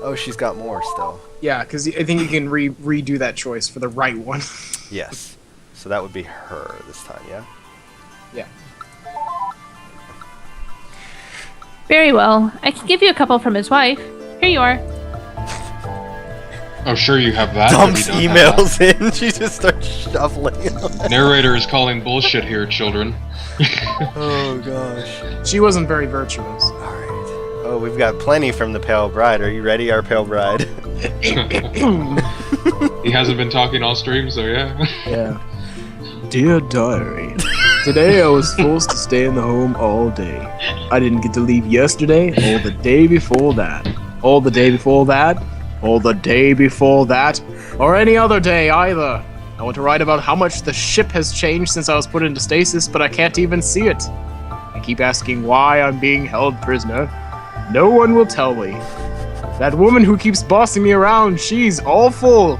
Oh, she's got more still. Yeah, because I think you can redo that choice for the right one. Yes. So that would be her this time, yeah? Yeah. Very well. I can give you a couple from his wife. Here you are. Oh, sure you have that. Dumps but you don't have emails in. She just starts shuffling. that. Narrator is calling bullshit here, children. Oh, gosh. She wasn't very virtuous. All right. Oh, we've got plenty from the Pale Bride. Are you ready, our Pale Bride? He hasn't been talking all stream, so yeah. Yeah. Dear Diary, today I was forced to stay in the home all day. I didn't get to leave yesterday, or the day before that, or the day before that, or the day before that, or any other day either. I want to write about how much the ship has changed since I was put into stasis, but I can't even see it. I keep asking why I'm being held prisoner. No one will tell me. That woman who keeps bossing me around, she's awful.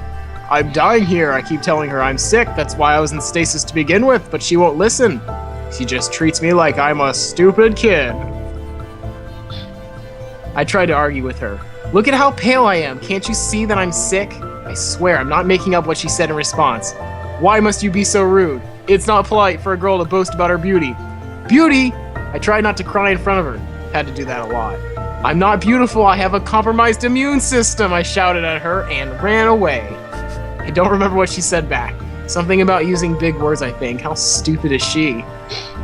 I'm dying here. I keep telling her I'm sick. That's why I was in stasis to begin with, but she won't listen. She just treats me like I'm a stupid kid. I tried to argue with her. Look at how pale I am. Can't you see that I'm sick? I swear, I'm not making up what she said in response. Why must you be so rude? It's not polite for a girl to boast about her beauty. Beauty? I tried not to cry in front of her. Had to do that a lot. I'm not beautiful. I have a compromised immune system. I shouted at her and ran away. I don't remember what she said back. Something about using big words, I think. How stupid is she?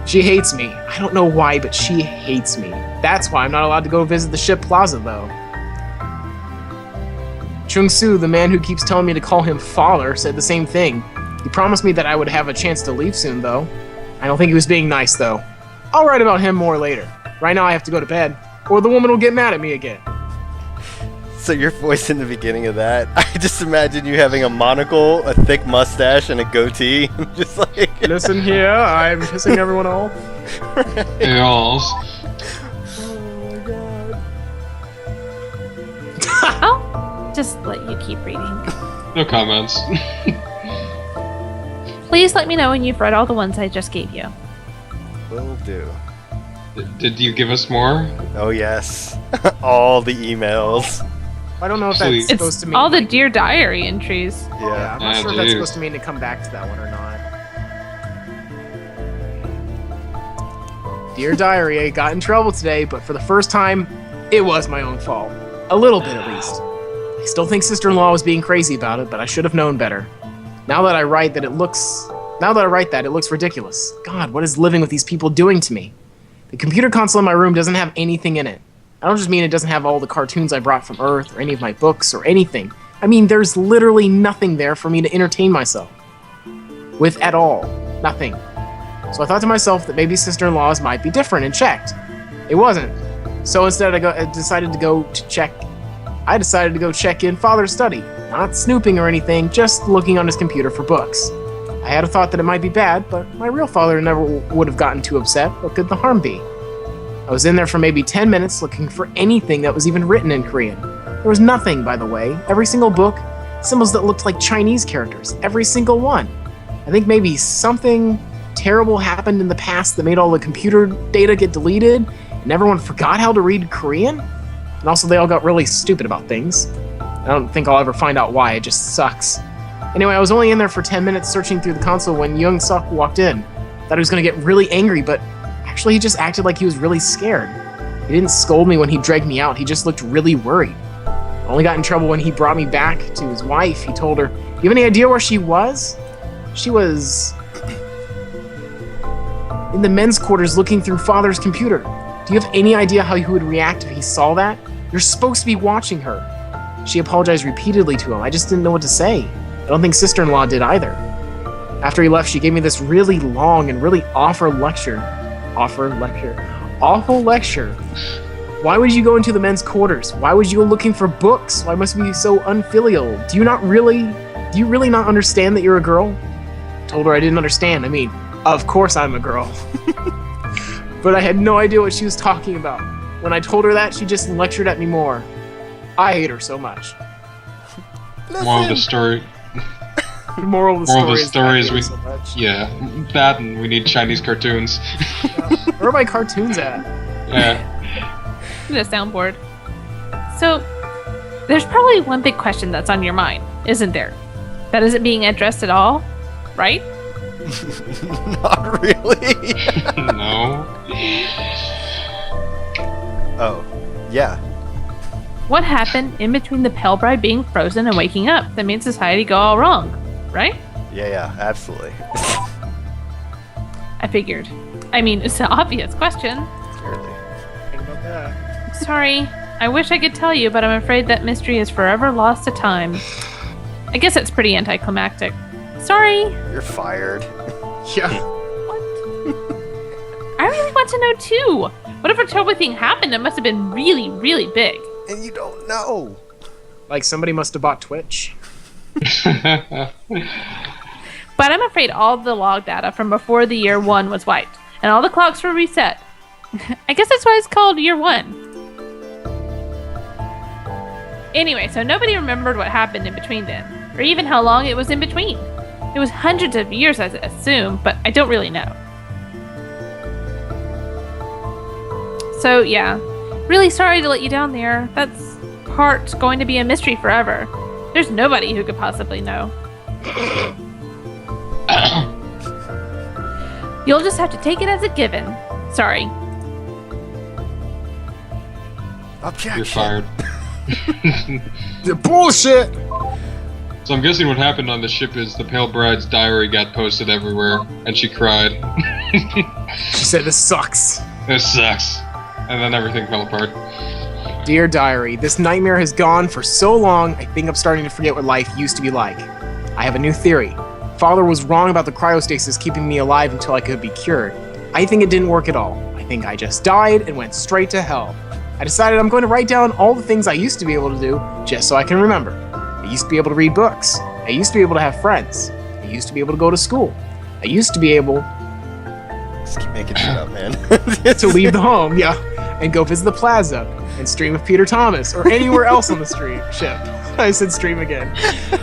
She hates me. I don't know why, but she hates me. That's why I'm not allowed to go visit the ship plaza, though. Chung-soo, the man who keeps telling me to call him father, said the same thing. He promised me that I would have a chance to leave soon, though. I don't think he was being nice, though. I'll write about him more later. Right now I have to go to bed, or the woman will get mad at me again. So your voice in the beginning of that, I just imagine you having a monocle, a thick mustache, and a goatee. Just like... Listen here, I'm pissing everyone off. Yes. Oh my god. I'll just let you keep reading. No comments. Please let me know when you've read all the ones I just gave you. Will do. Did you give us more? Oh yes. All the emails. I don't know if that's Sweet. supposed It's to mean... all the Dear Diary entries. Yeah, I'm not Yeah, sure if that's dude. supposed to mean to come back to that one or not. Dear Diary, I got in trouble today, but for the first time, it was my own fault. A little bit, at least. I still think sister-in-law was being crazy about it, but I should have known better. Now that I write that, it looks ridiculous. God, what is living with these people doing to me? The computer console in my room doesn't have anything in it. I don't just mean it doesn't have all the cartoons I brought from Earth, or any of my books, or anything. I mean, there's literally nothing there for me to entertain myself with at all. Nothing. So I thought to myself that maybe sister-in-laws might be different and checked. It wasn't. So instead I decided to go check in Father's study. Not snooping or anything, just looking on his computer for books. I had a thought that it might be bad, but my real father never would have gotten too upset. What could the harm be? I was in there for maybe 10 minutes looking for anything that was even written in Korean. There was nothing, by the way. Every single book, symbols that looked like Chinese characters. Every single one. I think maybe something terrible happened in the past that made all the computer data get deleted, and everyone forgot how to read Korean? And also they all got really stupid about things. I don't think I'll ever find out why, it just sucks. Anyway, I was only in there for 10 minutes searching through the console when Young-suk walked in. Thought he was gonna get really angry, but actually he just acted like he was really scared. He didn't scold me when he dragged me out, he just looked really worried. I only got in trouble when he brought me back to his wife. He told her, "Do you have any idea where she was?" She was in the men's quarters looking through Father's computer. Do you have any idea how he would react if he saw that? You're supposed to be watching her. She apologized repeatedly to him. I just didn't know what to say. I don't think sister-in-law did either. After he left, she gave me this really long and really awful lecture. Awful lecture. Why would you go into the men's quarters? Why would you go looking for books? Why must you be so unfilial? Do you really not understand that you're a girl? I told her I didn't understand. I mean, of course I'm a girl. But I had no idea what she was talking about. When I told her that, she just lectured at me more. I hate her so much. Moral of the story. Moral of the story is I hate her so much. Yeah, that and we need Chinese cartoons. Where are my cartoons at? Yeah. The soundboard. So, There's probably one big question that's on your mind, isn't there? That isn't being addressed at all, right? Not really. No. Oh, yeah. What happened in between the pale bride being frozen and waking up that made society go all wrong, right? Yeah, absolutely. I figured. I mean, it's an obvious question. Clearly. Think about that. Sorry. I wish I could tell you, but I'm afraid that mystery is forever lost to time. I guess it's pretty anticlimactic. Sorry. You're fired. Yeah. I really want to know too. Whatever terrible thing happened, it must have been really, really big. And you don't know. Like somebody must have bought Twitch. But I'm afraid all the log data from before the year 1 was wiped, and all the clocks were reset. I guess that's why it's called year 1. Anyway, so nobody remembered what happened in between then, or even how long it was in between. It was hundreds of years, I assume, but I don't really know. So yeah, really sorry to let you down there. That's part's going to be a mystery forever. There's nobody who could possibly know. You'll just have to take it as a given. Sorry. Objection. You're fired. The bullshit! So I'm guessing what happened on the ship is the Pale Bride's diary got posted everywhere, and she cried. She said, this sucks. This sucks. And then everything fell apart. Dear diary, this nightmare has gone for so long, I think I'm starting to forget what life used to be like. I have a new theory. Father was wrong about the cryostasis keeping me alive until I could be cured. I think it didn't work at all. I think I just died and went straight to hell. I decided I'm going to write down all the things I used to be able to do just so I can remember. I used to be able to read books. I used to be able to have friends. I used to be able to go to school. I used to be able Just keep making shit up, man. to leave the home, yeah, and go visit the plaza and stream with Peter Thomas or anywhere else on the ship. I said stream again.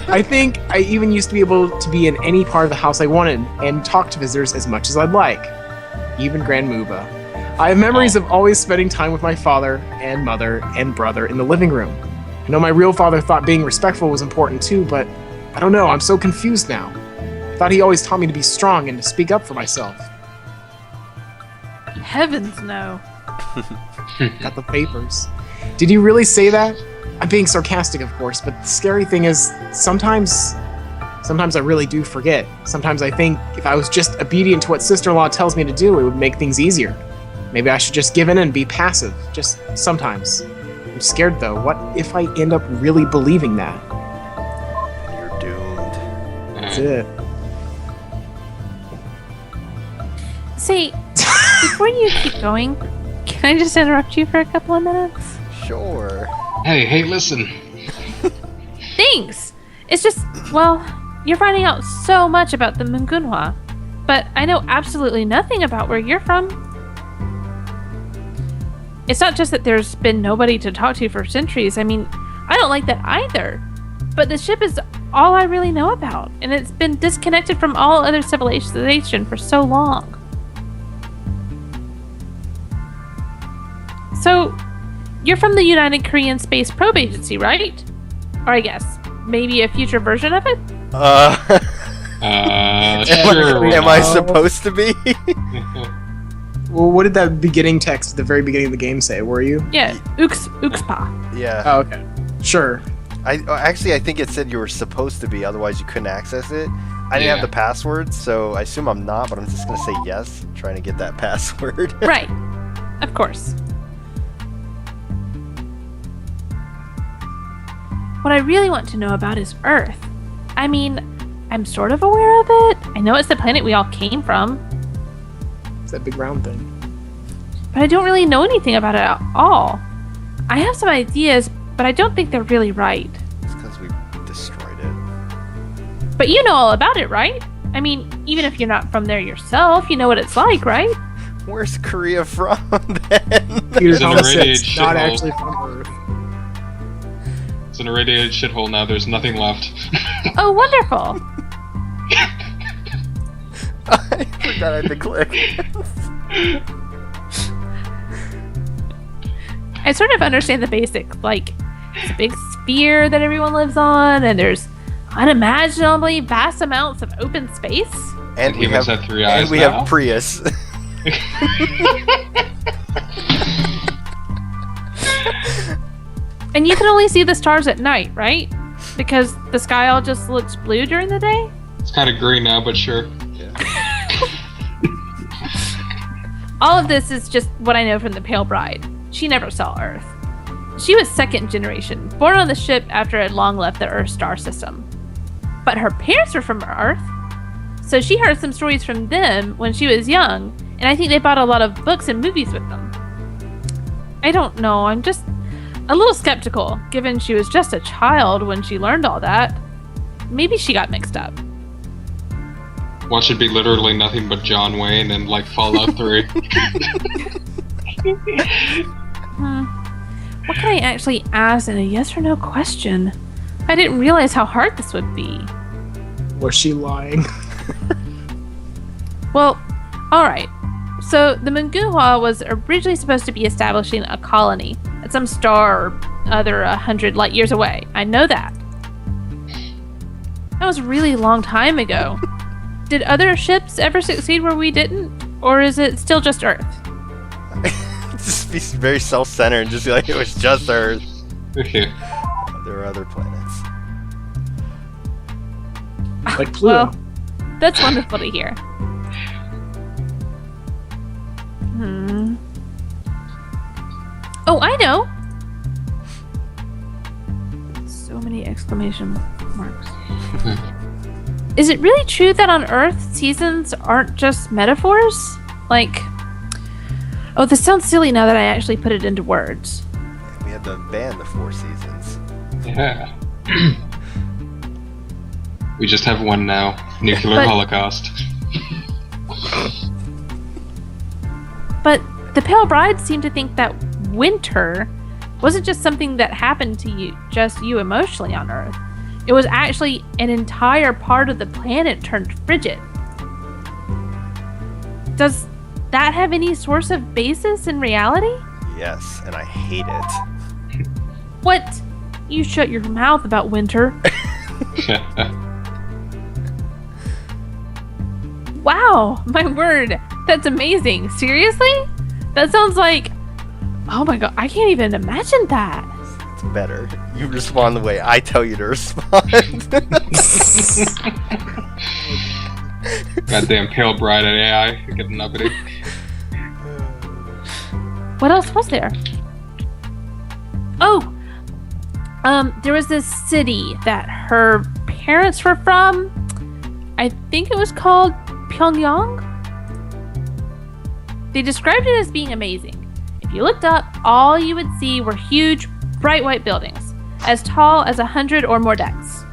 I think I even used to be able to be in any part of the house I wanted and talk to visitors as much as I'd like. Even GrandMoobah. I have memories of always spending time with my father and mother and brother in the living room. I know my real father thought being respectful was important too, but I don't know, I'm so confused now. I thought he always taught me to be strong and to speak up for myself. Heavens no. Got the papers. Did he really say that? I'm being sarcastic, of course, but the scary thing is sometimes I really do forget. Sometimes I think if I was just obedient to what sister-in-law tells me to do, it would make things easier. Maybe I should just give in and be passive, just sometimes. I'm scared though. What if I end up really believing that? You're doomed. That's it. See, before you keep going, can I just interrupt you for a couple of minutes? Sure. Hey, listen. Thanks! It's just, well, you're finding out so much about the Mungunhwa, but I know absolutely nothing about where you're from. It's not just that there's been nobody to talk to for centuries. I mean, I don't like that either. But the ship is all I really know about, and it's been disconnected from all other civilization for so long. So, you're from the United Korean Space Probe Agency, right? Or I guess, maybe a future version of it? Sure. Am I supposed to be? Well, what did that beginning text at the very beginning of the game say? Were you? Yeah, Uxpa. Yeah. Oh, okay. Sure. I think it said you were supposed to be, otherwise you couldn't access it. I didn't Yeah. have the password, so I assume I'm not, but I'm just gonna say yes, trying to get that password. Right. Of course. What I really want to know about is Earth. I mean, I'm sort of aware of it. I know it's the planet we all came from, It's that big round thing. but I don't really know anything about it at all. I have some ideas, but I don't think they're really right. It's because we destroyed it. But you know all about it, right? I mean, even if you're not from there yourself, you know what it's like, right? Where's Korea from then? Peter It's an Thomas said irradiated it's not shithole. actually from Earth. It's an irradiated shithole now. There's nothing left. Oh, wonderful. I forgot I had to click. I sort of understand the basics, like It's a big sphere that everyone lives on, and there's unimaginably vast amounts of open space. And we Humans have have 3 eyes and we now? have Prius. And you can only see the stars at night, right? Because the sky all just looks blue during the day? It's kind of green now, but sure. All of this is just what I know from the Pale Bride. She never saw Earth. She was second generation, born on the ship after it had long left the Earth star system. But her parents were from Earth, so she heard some stories from them when she was young, and I think they bought a lot of books and movies with them. I don't know, I'm just a little skeptical, given she was just a child when she learned all that. Maybe she got mixed up. One should be literally nothing but John Wayne and like Fallout 3. What can I actually ask in a yes or no question? I didn't realize how hard this would be. Was she lying? Well, alright. So, the Mungunhwa was originally supposed to be establishing a colony at some star or other 100 light years away. I know that. That was a really long time ago. Did other ships ever succeed where we didn't? Or is it still just Earth? Just be very self-centered and just be like, it was just Earth. Okay. There are other planets. Like Pluto. Well, that's wonderful to hear. Oh, I know! So many exclamation marks. Is it really true that on Earth, seasons aren't just metaphors? Like... Oh, this sounds silly now that I actually put it into words. We had to ban the 4 seasons. Yeah. We just have one now. Nuclear holocaust. But the Pale Bride seemed to think that winter wasn't just something that happened to you, just you emotionally on Earth. It was actually an entire part of the planet turned frigid. Does that have any source of basis in reality? Yes, and I hate it. What? You shut your mouth about winter. Wow, my word. That's amazing. Seriously? That sounds like... Oh my god, I can't even imagine that. It's better. You respond the way I tell you to respond. Goddamn Pale Bride and AI getting uppity. What else was there? Oh! There was this city that her parents were from. I think it was called Pyongyang? They described it as being amazing. If you looked up, all you would see were huge, bright white buildings, as tall as 100 or more decks.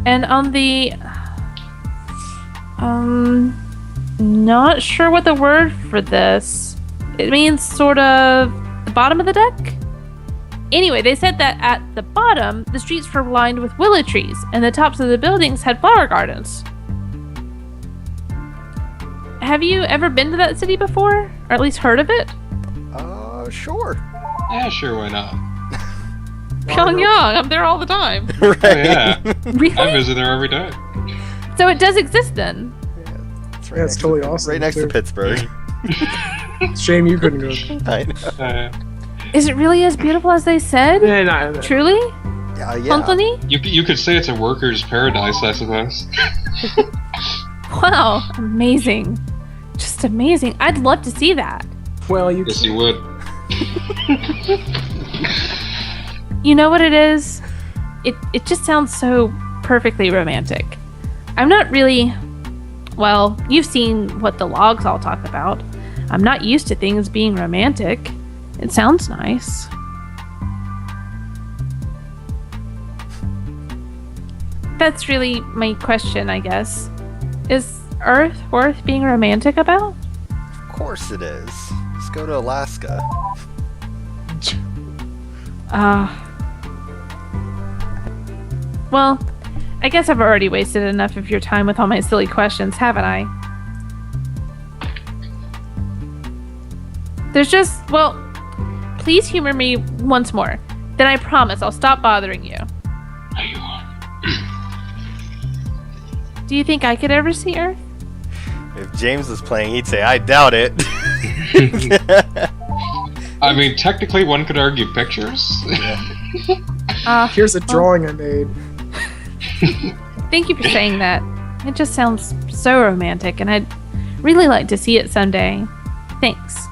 And on the... not sure what the word for this... It means sort of the bottom of the deck? Anyway, they said that at the bottom, the streets were lined with willow trees, and the tops of the buildings had flower gardens. Have you ever been to that city before? Or at least heard of it? Sure. Yeah, sure, why not? Pyongyang, I'm there all the time. Right. Oh, yeah. Really? I visit there every day. So it does exist then? Yeah, it's Yeah, it's totally awesome, Right next to too. Pittsburgh. Shame you couldn't go. I know. Is it really as beautiful as they said? Yeah, no. Truly? Yeah. Anthony? You could say it's a worker's paradise, I suppose. Wow, amazing. Just amazing. I'd love to see that. Well, you Yes, you would. You know what it is? It just sounds so perfectly romantic. I'm not really... Well, you've seen what the logs all talk about. I'm not used to things being romantic. It sounds nice. That's really my question, I guess. Is Earth worth being romantic about? Of course it is. Let's go to Alaska. Well, I guess I've already wasted enough of your time with all my silly questions, haven't I? There's just, well, please humor me once more. Then I promise I'll stop bothering you. There you are. Do you think I could ever see Earth? If James was playing, he'd say, I doubt it. I mean, technically, one could argue pictures. Here's a drawing I made. Thank you for saying that. It just sounds so romantic, and I'd really like to see it someday. Thanks.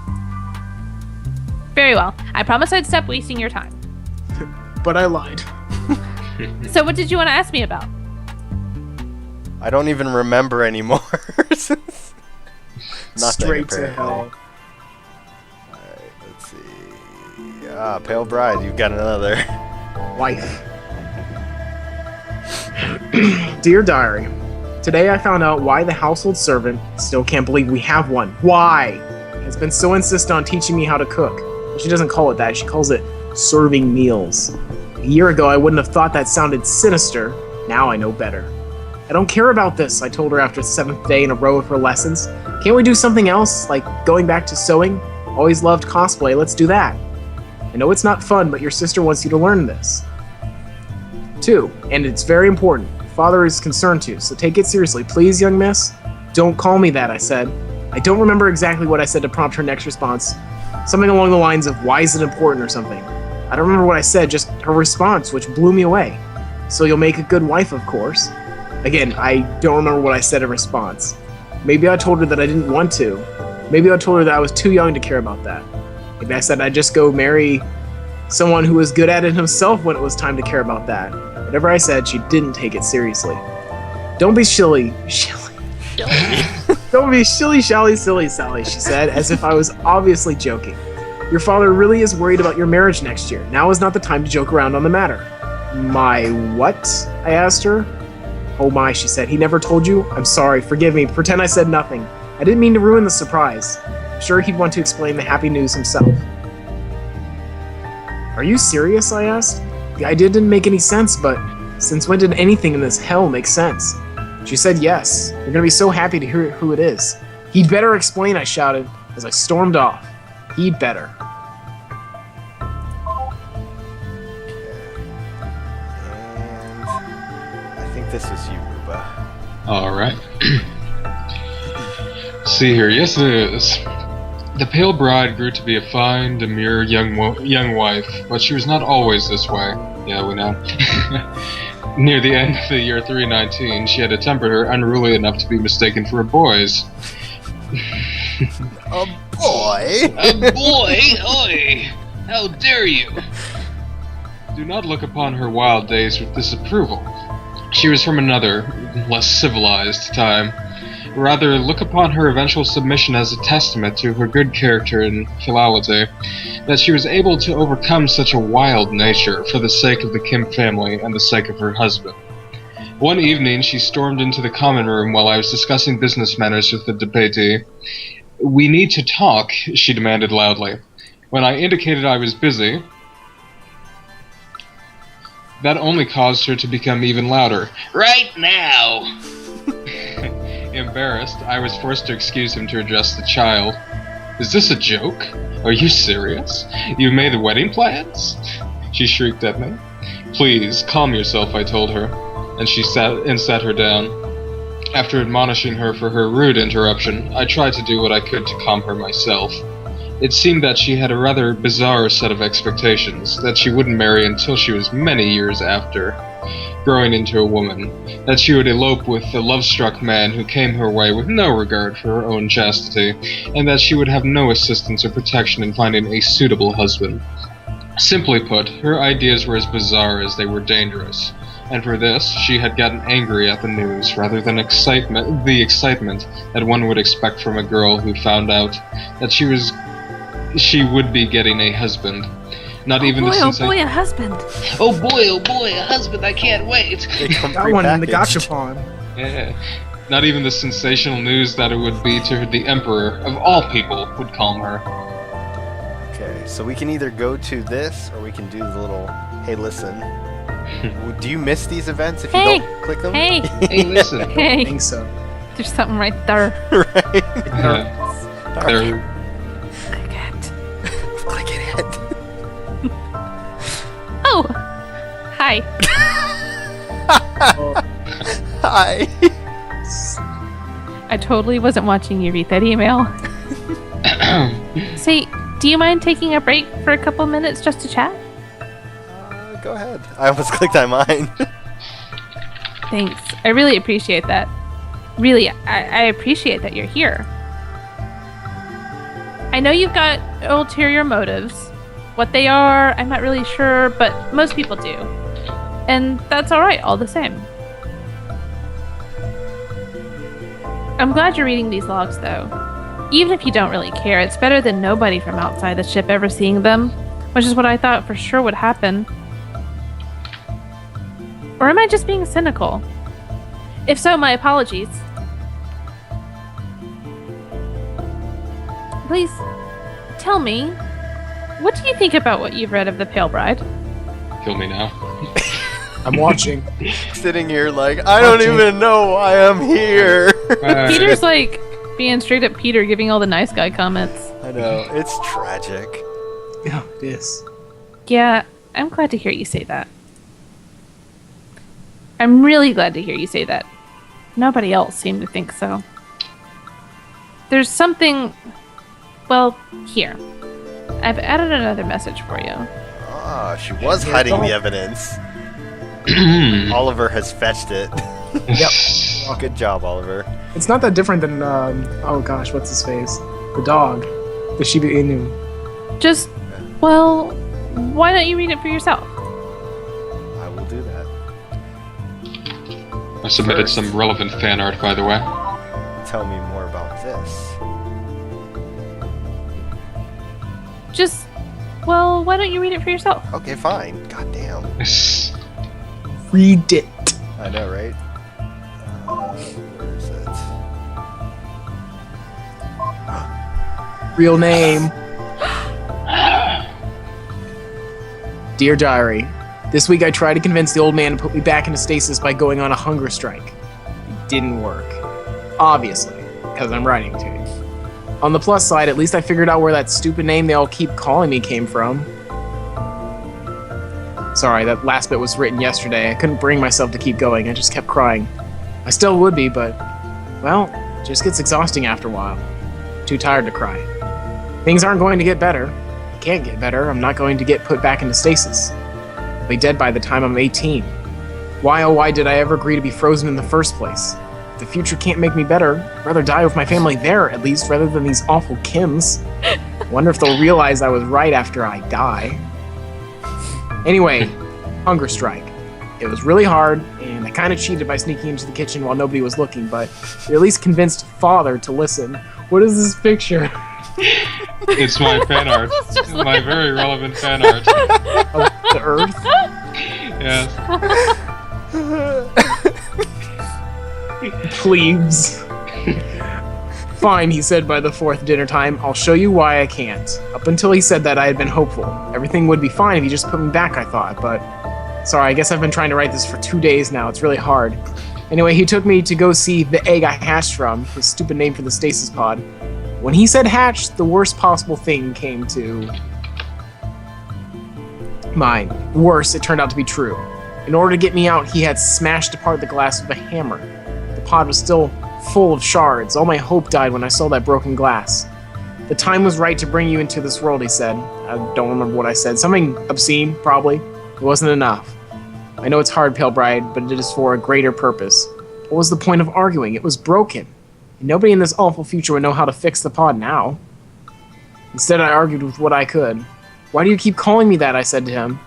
Very well. I promise I'd stop wasting your time. But I lied. So what did you want to ask me about? I don't even remember anymore. Nothing, Straight to apparently. hell. Alright, let's see. Pale Bride, you've got another. Wife. Dear Diary, today I found out why the household servant, still can't believe we have one, why, has been so insistent on teaching me how to cook. She doesn't call it that, she calls it serving meals. A year ago I wouldn't have thought that sounded sinister, now I know better. I don't care about this, I told her after the 7th day in a row of her lessons. Can't we do something else, like going back to sewing? Always loved cosplay, let's do that. I know it's not fun, but your sister wants you to learn this. 2, and it's very important. Father is concerned too, so take it seriously. Please, young miss? Don't call me that, I said. I don't remember exactly what I said to prompt her next response. Something along the lines of, why is it important or something. I don't remember what I said, just her response, which blew me away. So you'll make a good wife, of course. Again, I don't remember what I said in response. Maybe I told her that I didn't want to. Maybe I told her that I was too young to care about that. Maybe I said I'd just go marry someone who was good at it himself when it was time to care about that. Whatever I said, she didn't take it seriously. Don't be shilly. Don't be shilly-shally silly, Sally, she said, as if I was obviously joking. Your father really is worried about your marriage next year. Now is not the time to joke around on the matter. My what? I asked her. Oh my, she said. He never told you? I'm sorry, forgive me. Pretend I said nothing. I didn't mean to ruin the surprise. I'm sure he'd want to explain the happy news himself. Are you serious? I asked. The idea didn't make any sense, but since when did anything in this hell make sense? She said yes. You're gonna be so happy to hear who it is. He'd better explain, I shouted, as I stormed off. He'd better. And I think this was you, Moobah. Alright. See here, yes it is. The pale bride grew to be a fine, demure young wife, but she was not always this way. Yeah, we know. Near the end of the year 319, she had a temper unruly enough to be mistaken for a boy's. A boy? A boy? Oi! How dare you! Do not look upon her wild days with disapproval. She was from another, less civilized time. Rather, look upon her eventual submission as a testament to her good character and philology, that she was able to overcome such a wild nature for the sake of the Kim family and the sake of her husband. One evening, she stormed into the common room while I was discussing business matters with the deputy. "We need to talk," she demanded loudly. When I indicated I was busy, that only caused her to become even louder. "Right now!" Embarrassed, I was forced to excuse him to address the child. "Is this a joke? Are you serious? You've made the wedding plans?" She shrieked at me. "Please, calm yourself," I told her, and she sat her down. After admonishing her for her rude interruption, I tried to do what I could to calm her myself. It seemed that she had a rather bizarre set of expectations, that she wouldn't marry until she was many years after, growing into a woman, that she would elope with a love-struck man who came her way with no regard for her own chastity, and that she would have no assistance or protection in finding a suitable husband. Simply put, her ideas were as bizarre as they were dangerous, and for this she had gotten angry at the news rather than the excitement that one would expect from a girl who found out that she would be getting a husband. Not even the oh boy, a husband. Oh boy, a husband, I can't wait. They come Got one in the prepackaged. gachapon. Yeah. Not even the sensational news that it would be to the Emperor, of all people, would calm her. Okay, so we can either go to this, or we can do the little, hey listen. Do you miss these events if you Hey, don't click them? Hey, Hey, listen. I hey. think so. There's something right there. Right? They're Click it. Click it. Hi. Hi. I totally wasn't watching you read that email. Say, do you mind taking a break for a couple minutes just to chat? Go ahead. I almost clicked on mine. Thanks. I really appreciate that. Really, I appreciate that you're here. I know you've got ulterior motives. What they are, I'm not really sure, but most people do. And that's alright, all the same. I'm glad you're reading these logs, though. Even if you don't really care, it's better than nobody from outside the ship ever seeing them, which is what I thought for sure would happen. Or am I just being cynical? If so, my apologies. Please, tell me, what do you think about what you've read of the Pale Bride? Kill me now. I'm watching. Sitting here like, I don't even know why I'm here. Peter's like being straight up Peter, giving all the nice guy comments. I know, it's tragic. Yeah, it is. Yeah, I'm glad to hear you say that. I'm really glad to hear you say that. Nobody else seemed to think so. There's something... Well, here. I've added another message for you. Ah, she was hiding the evidence. Oliver has fetched it. Yep. Good job, Oliver. It's not that different than, oh gosh, what's his face? The dog. The Shiba Inu. Just, well, why don't you read it for yourself? I will do that. I submitted some relevant fan art, by the way. Tell me more about this. Just, well, why don't you read it for yourself? Okay, fine. God damn. Read it. I know, right? Where is it? Real name. Dear Diary, this week I tried to convince the old man to put me back into stasis by going on a hunger strike. It didn't work. Obviously, because I'm writing to you. On the plus side, at least I figured out where that stupid name they all keep calling me came from. Sorry, that last bit was written yesterday. I couldn't bring myself to keep going. I just kept crying. I still would be, but, well, it just gets exhausting after a while. Too tired to cry. Things aren't going to get better. I can't get better. I'm not going to get put back into stasis. I'll be dead by the time I'm 18. Why, oh why did I ever agree to be frozen in the first place? If the future can't make me better, I'd rather die with my family there, at least, rather than these awful Kims. Wonder if they'll realize I was right after I die. Anyway, hunger strike. It was really hard, and I kind of cheated by sneaking into the kitchen while nobody was looking, but it at least convinced Father to listen. What is this picture? It's my fan art. It's my very relevant fan art. Of the Earth? Yes. Plebes. Fine, he said by the fourth dinner time. I'll show you why I can't. Up until he said that, I had been hopeful. Everything would be fine if he just put me back, I thought, but... Sorry, I guess I've been trying to write this for 2 days now. It's really hard. Anyway, he took me to go see the egg I hatched from, his stupid name for the stasis pod. When he said hatched, the worst possible thing came to... mind. Worse, it turned out to be true. In order to get me out, he had smashed apart the glass with a hammer. The pod was still full of shards. All my hope died when I saw that broken glass. The time was right to bring you into this world, he said. I don't remember what I said. Something obscene, probably. It wasn't enough. I know it's hard, Pale Bride, but it is for a greater purpose. What was the point of arguing? It was broken. And nobody in this awful future would know how to fix the pod now. Instead, I argued with what I could. Why do you keep calling me that? I said to him.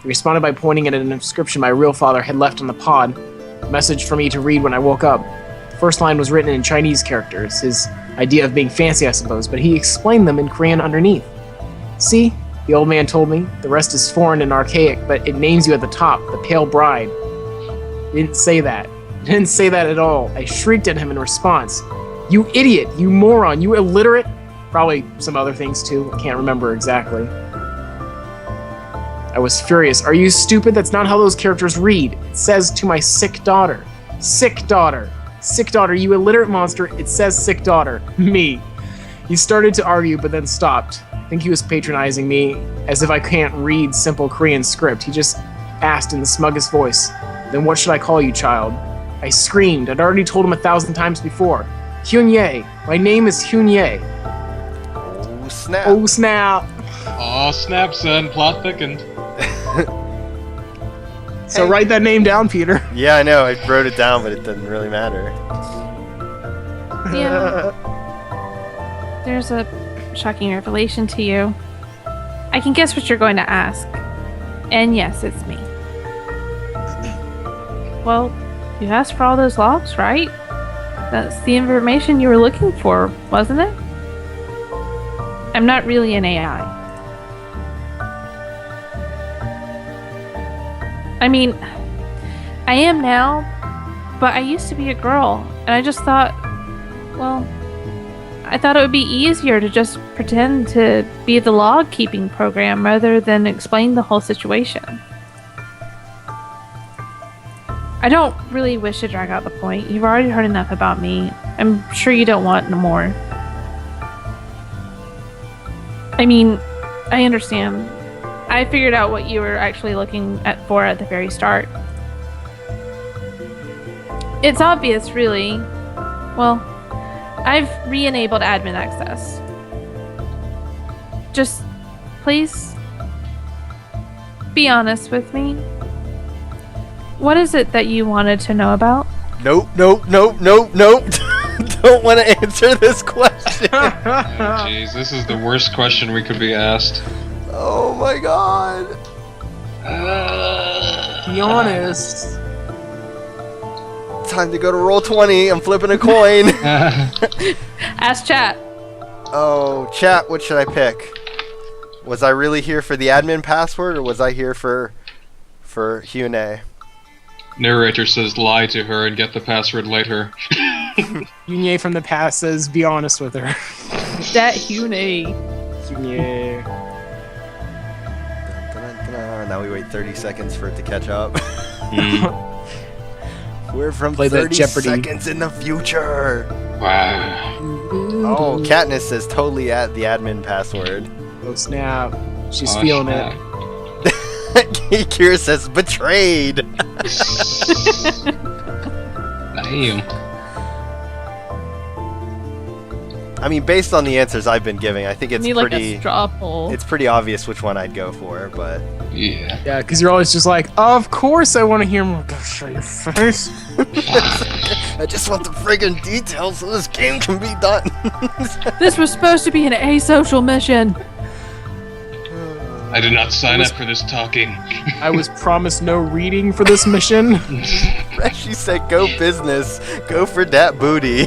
He responded by pointing at an inscription my real father had left on the pod, a message for me to read when I woke up. The first line was written in Chinese characters, his idea of being fancy, I suppose, but he explained them in Korean underneath. See? The old man told me. The rest is foreign and archaic, but it names you at the top, the Pale Bride. He didn't say that. He didn't say that at all. I shrieked at him in response. You idiot! You moron! You illiterate! Probably some other things too. I can't remember exactly. I was furious. Are you stupid? That's not how those characters read. It says to my sick daughter. Sick daughter. Sick daughter, you illiterate monster. It says sick daughter. Me. He started to argue, but then stopped. I think he was patronizing me, as if I can't read simple Korean script. He just asked in the smuggest voice. Then what should I call you, child? I screamed. I'd already told him 1,000 times before. Hyun-ae. My name is Hyun-ae. Oh, snap. Oh, snap. Aw, snap, son. Plot thickened. So write that name down, Peter. Yeah, I know. I wrote it down, but it doesn't really matter. Yeah. There's a shocking revelation to you. I can guess what you're going to ask. And yes, it's me. Well, you asked for all those logs, right? That's the information you were looking for, wasn't it? I'm not really an AI. I mean, I am now, but I used to be a girl, and I just thought, well, I thought it would be easier to just pretend to be the log keeping program rather than explain the whole situation. I don't really wish to drag out the point. You've already heard enough about me. I'm sure you don't want no more. I mean, I understand. I figured out what you were actually looking for at the very start. It's obvious, really. Well, I've re-enabled admin access. Just, please, be honest with me. What is it that you wanted to know about? Nope. Don't want to answer this question. Oh, jeez, this is the worst question we could be asked. Oh my god. Be honest. Time to go to roll 20. I'm flipping a coin. Ask chat. Oh, chat, what should I pick? Was I really here for the admin password, or was I here for Hyun-ae? Narrator says lie to her and get the password later. Hyun-ae from the past says, be honest with her. That Hyun-ae. Hyun-ae. Now we wait 30 seconds for it to catch up. Mm. We're from Play that 30 Jeopardy. seconds in the future. Wow. Oh, Katniss says totally at the admin password. Oh, snap. She's Oh, feeling snap. it. Kira says betrayed. Damn. I mean, based on the answers I've been giving, I think it's Need like pretty. a straw poll. It's pretty obvious which one I'd go for, but Yeah. Yeah, because you're always just like, of course I want to hear more. Go show your face. I just want the friggin' details so this game can be done. This was supposed to be an asocial mission. I did not sign up for this talking. I was promised no reading for this mission. She said, "Go business, go for that booty."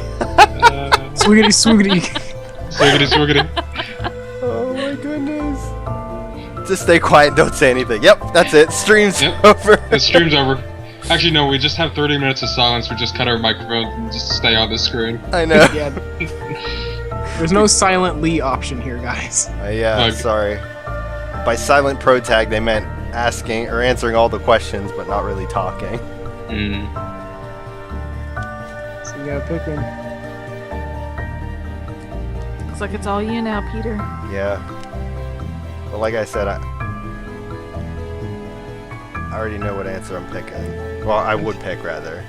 Swiggity swiggity. Swiggity, swiggity. Oh my goodness. Just stay quiet and don't say anything. Yep, that's it. Stream's Yep. over. The stream's over. Actually, no, we just have 30 minutes of silence. We just cut our microphones and just stay on the screen. I know. Yeah. There's no silent Lee option here, guys. Yeah, Okay. sorry. By silent pro tag, they meant asking or answering all the questions, but not really talking. Mm. So you gotta pick one. Looks like it's all you now, Peter. Yeah. But like I said, I already know what answer I'm picking. Well, I would pick, rather.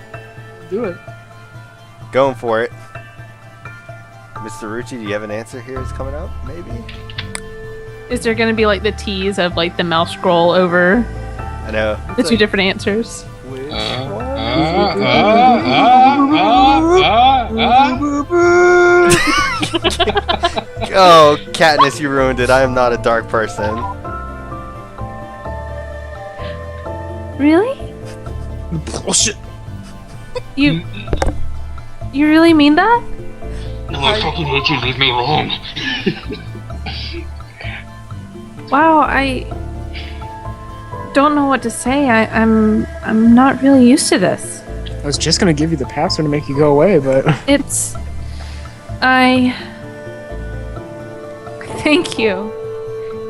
Do it. Going for it. Mr. Rucci, do you have an answer here that's coming up? Maybe? Is there going to be like the tease of like the mouse scroll over I know. the two different answers? Which Oh, Katniss, you ruined it. I am not a dark person. Really? Bullshit. You really mean that? No, I fucking hate you. Leave me alone. Wow, I don't know what to say. I'm not really used to this. I was just gonna give you the password to make you go away, but It's Thank you.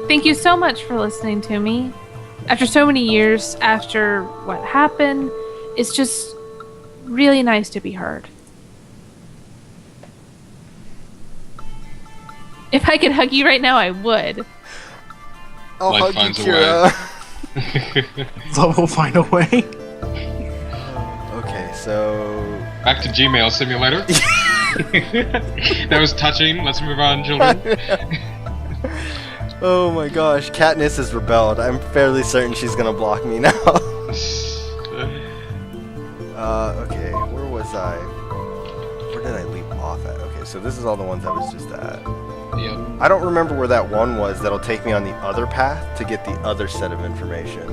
Thank you so much for listening to me. After so many years after what happened, it's just really nice to be heard. If I could hug you right now, I would. I'll Life hug you, finds a Kira. Love will find a way. Okay, so Back to Gmail Simulator. That was touching. Let's move on, children. oh my gosh, Katniss has rebelled. I'm fairly certain she's gonna block me now. Okay, where was I? Where did I leave off at? Okay, so this is all the ones I was just at. Yep. I don't remember where that one was that'll take me on the other path to get the other set of information.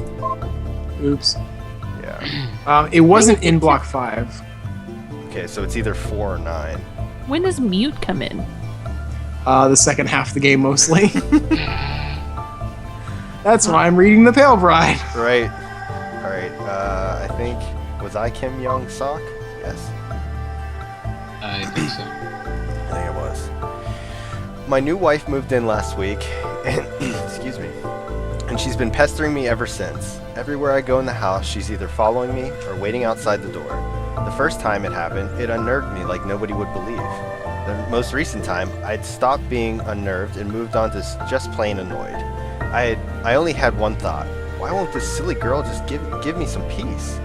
Oops. Yeah. It wasn't in block 5. Okay, so it's either 4 or 9. When does mute come in? The second half of the game, mostly. That's why I'm reading The Pale Bride. Right. Alright, I think... Was I Kim Young-sok? Yes. I think so. I think it was. My new wife moved in last week, and excuse me, and she's been pestering me ever since. Everywhere I go in the house, she's either following me or waiting outside the door. The first time it happened, it unnerved me like nobody would believe. The most recent time, I'd stopped being unnerved and moved on to just plain annoyed. I only had one thought. Why won't this silly girl just give me some peace?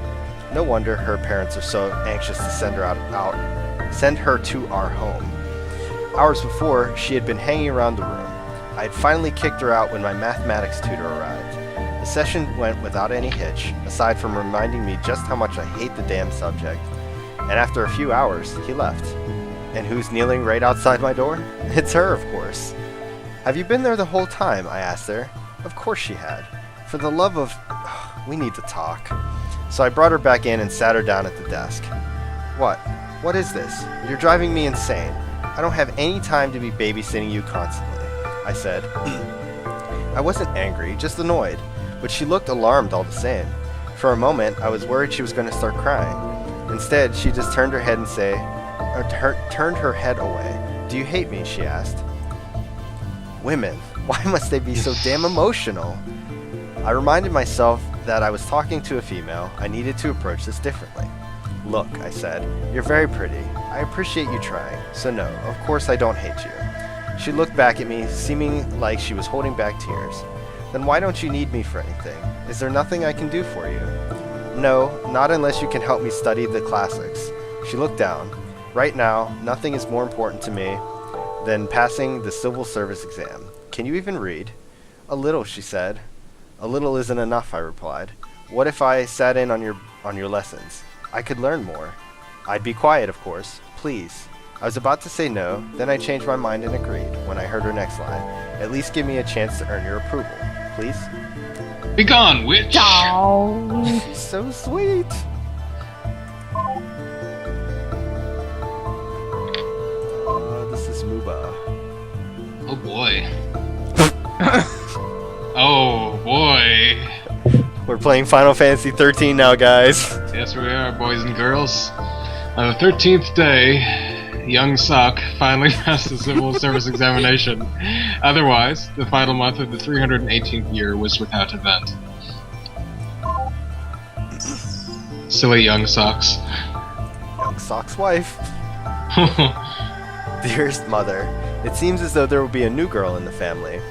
No wonder her parents are so anxious to send her to our home. Hours before, she had been hanging around the room. I had finally kicked her out when my mathematics tutor arrived. The session went without any hitch, aside from reminding me just how much I hate the damn subject. And after a few hours, he left. And who's kneeling right outside my door? It's her, of course. Have you been there the whole time? I asked her. Of course she had. For the love of... we need to talk. So I brought her back in and sat her down at the desk. What? What is this? You're driving me insane. I don't have any time to be babysitting you constantly, I said. I wasn't angry, just annoyed, but she looked alarmed all the same. For a moment, I was worried she was going to start crying. Instead, she just turned her head away. Do you hate me? She asked. Women, why must they be so damn emotional? I reminded myself that I was talking to a female. I needed to approach this differently. Look, I said, you're very pretty. I appreciate you trying, so no, of course I don't hate you. She looked back at me, seeming like she was holding back tears. Then why don't you need me for anything? Is there nothing I can do for you? No, not unless you can help me study the classics. She looked down. Right now, nothing is more important to me than passing the civil service exam. Can you even read? A little, she said. A little isn't enough, I replied. What if I sat in on your lessons? I could learn more. I'd be quiet, of course. Please. I was about to say no, then I changed my mind and agreed when I heard her next line. At least give me a chance to earn your approval. Please? Begone, witch! Oh. She's so sweet. This is Moobah. Oh boy. Oh boy. We're playing Final Fantasy 13 now, guys. Yes, we are, boys and girls. On the 13th day, young Sok finally passed the civil service examination. Otherwise, the final month of the 318th year was without event. Silly young Soks. Young Sock's wife. Dearest mother, it seems as though there will be a new girl in the family.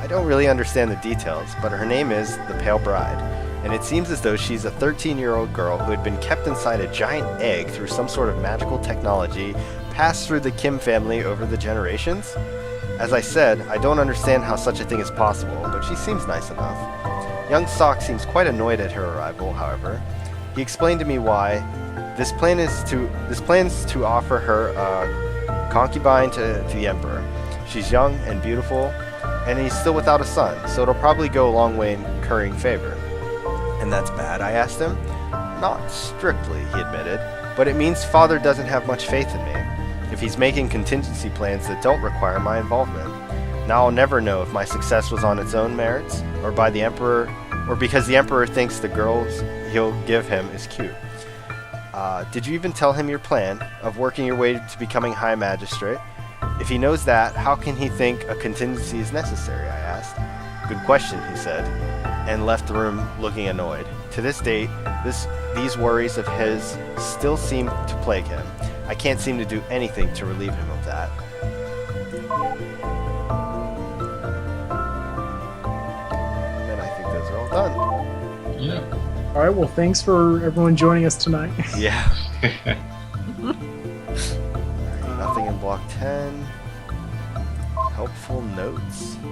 I don't really understand the details, but her name is the Pale Bride, and it seems as though she's a 13-year-old girl who had been kept inside a giant egg through some sort of magical technology passed through the Kim family over the generations. As I said, I don't understand how such a thing is possible, but she seems nice enough. Young Sok seems quite annoyed at her arrival, however. He explained to me why. This plan is to offer her a concubine to the Emperor. She's young and beautiful, and he's still without a son, so it'll probably go a long way in currying favor. And that's bad, I asked him. Not strictly, he admitted, but it means father doesn't have much faith in me, if he's making contingency plans that don't require my involvement. Now I'll never know if my success was on its own merits, or by the Emperor, or because the Emperor thinks the girls he'll give him is cute. Did you even tell him your plan of working your way to becoming High Magistrate? If he knows that, how can he think a contingency is necessary, I asked. Good question, he said, and left the room looking annoyed. To this date, these worries of his still seem to plague him. I can't seem to do anything to relieve him of that. And I think those are all Well done. Yeah. All right. Well, thanks for everyone joining us tonight. Yeah. Nothing in block 10. Helpful notes. Nothing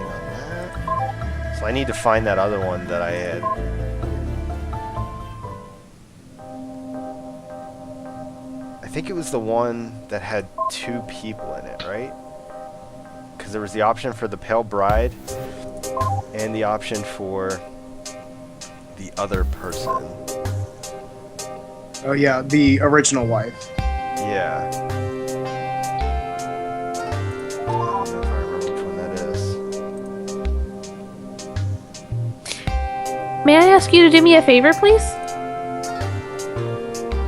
on that. So I need to find that other one that I had. I think it was the one that had 2 people in it, right? Because there was the option for the Pale Bride and the option for the other person. Oh yeah, the original wife. Yeah. I don't know if I remember which one that is. May I ask you to do me a favor, please?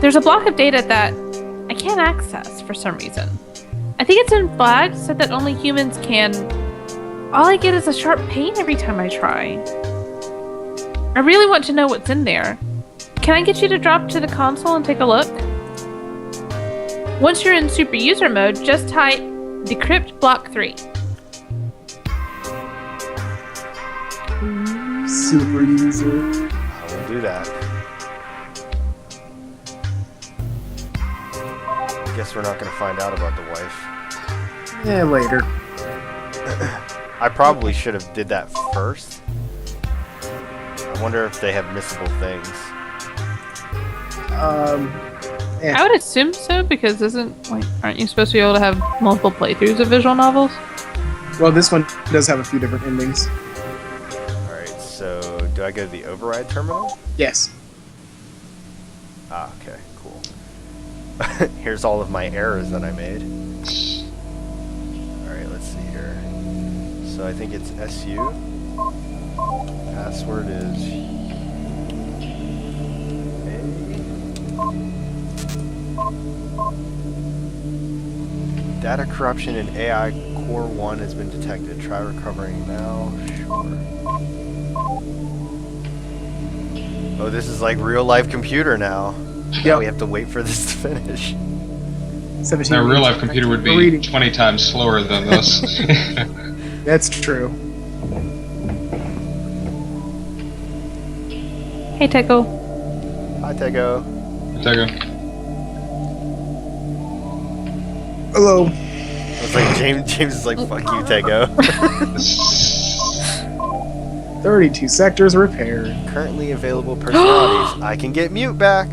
There's a block of data that I can't access for some reason. I think it's in flagged so that only humans can. All I get is a sharp pain every time I try. I really want to know what's in there. Can I get you to drop to the console and take a look? Once you're in super user mode, just type decrypt block 3. Super user. I will do that. Guess we're not going to find out about the wife. Yeah, later. I probably should have did that first. I wonder if they have missable things. Yeah. I would assume so because aren't you supposed to be able to have multiple playthroughs of visual novels? Well, this one does have a few different endings. Alright, so do I go to the override terminal? Yes. Ah, okay, cool. Here's all of my errors that I made. Alright, let's see here. So I think it's SU. Password is data corruption in AI Core 1 has been detected. Try recovering now. Sure. Oh, this is like real life computer now. Yeah, we have to wait for this to finish. 17. Now, a real life computer would be 20 times slower than this. That's true. Hey, Teco. Hi, Tego. Tego. Hello. It's like James is like, fuck you, Tego. 32 sectors repaired. Currently available personalities. I can get mute back.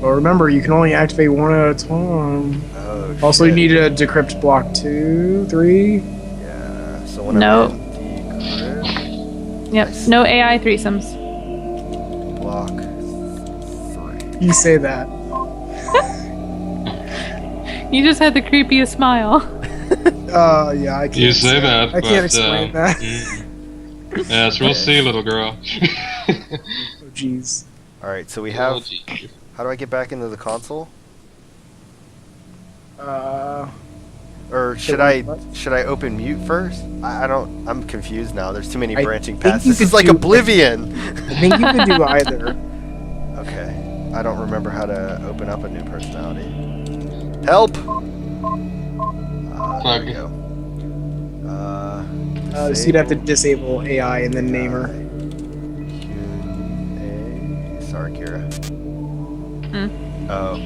Well, remember, you can only activate one at a time. Oh, Also, shit. you need to decrypt block 2, 3. Yeah, so when No. I'm in decrypt, Yep, no AI threesomes. block 3. You say that. You just had the creepiest smile. Yeah, I can't. You say that, I can't but, explain that. Yes, we'll see, little girl. Oh, jeez. Alright, so we Oh, have... gee. How do I get back into the console? Or should I open mute first? I don't... I'm confused now. There's too many I branching think paths. you This is could like do- Oblivion! I think you could do either. Okay. I don't remember how to open up a new personality. Help! There we go. So you'd have to disable AI and then name her. Hyun-ae. Sorry, Kira. Hmm. Oh.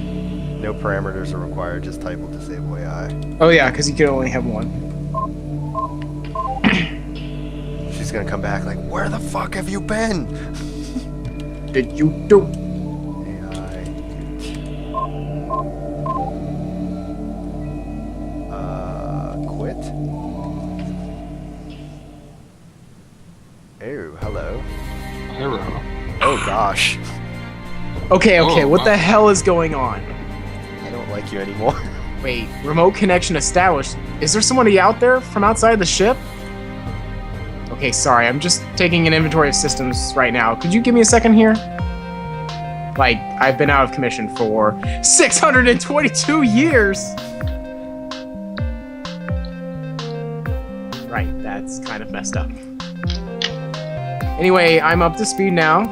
No parameters are required, just type will disable AI. Oh yeah, because you can only have one. She's gonna come back like, where the fuck have you been? Did you do? AI. Quit? Oh, hello. Hero. Oh gosh. Okay, Oh, what the wow. hell is going on? I don't like you anymore. Wait, remote connection established. Is there somebody out there from outside the ship? Okay, sorry, I'm just taking an inventory of systems right now. Could you give me a second here? Like, I've been out of commission for 622 years! Right, that's kind of messed up. Anyway, I'm up to speed now.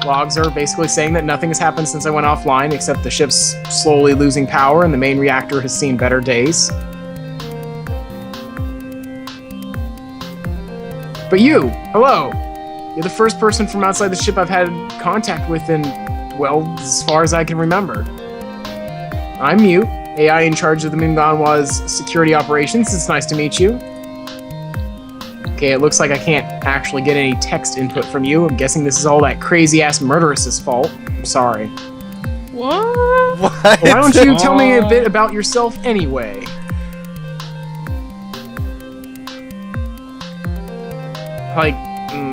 Logs are basically saying that nothing has happened since I went offline, except the ship's slowly losing power and the main reactor has seen better days. But you, hello. You're the first person from outside the ship I've had contact with in, well, as far as I can remember. I'm Mute, AI in charge of the Moonganwa's security operations. It's nice to meet you. Okay, it looks like I can't actually get any text input from you. I'm guessing this is all that crazy-ass murderess's fault. I'm sorry. What? What? Well, why don't you tell me a bit about yourself anyway? Like,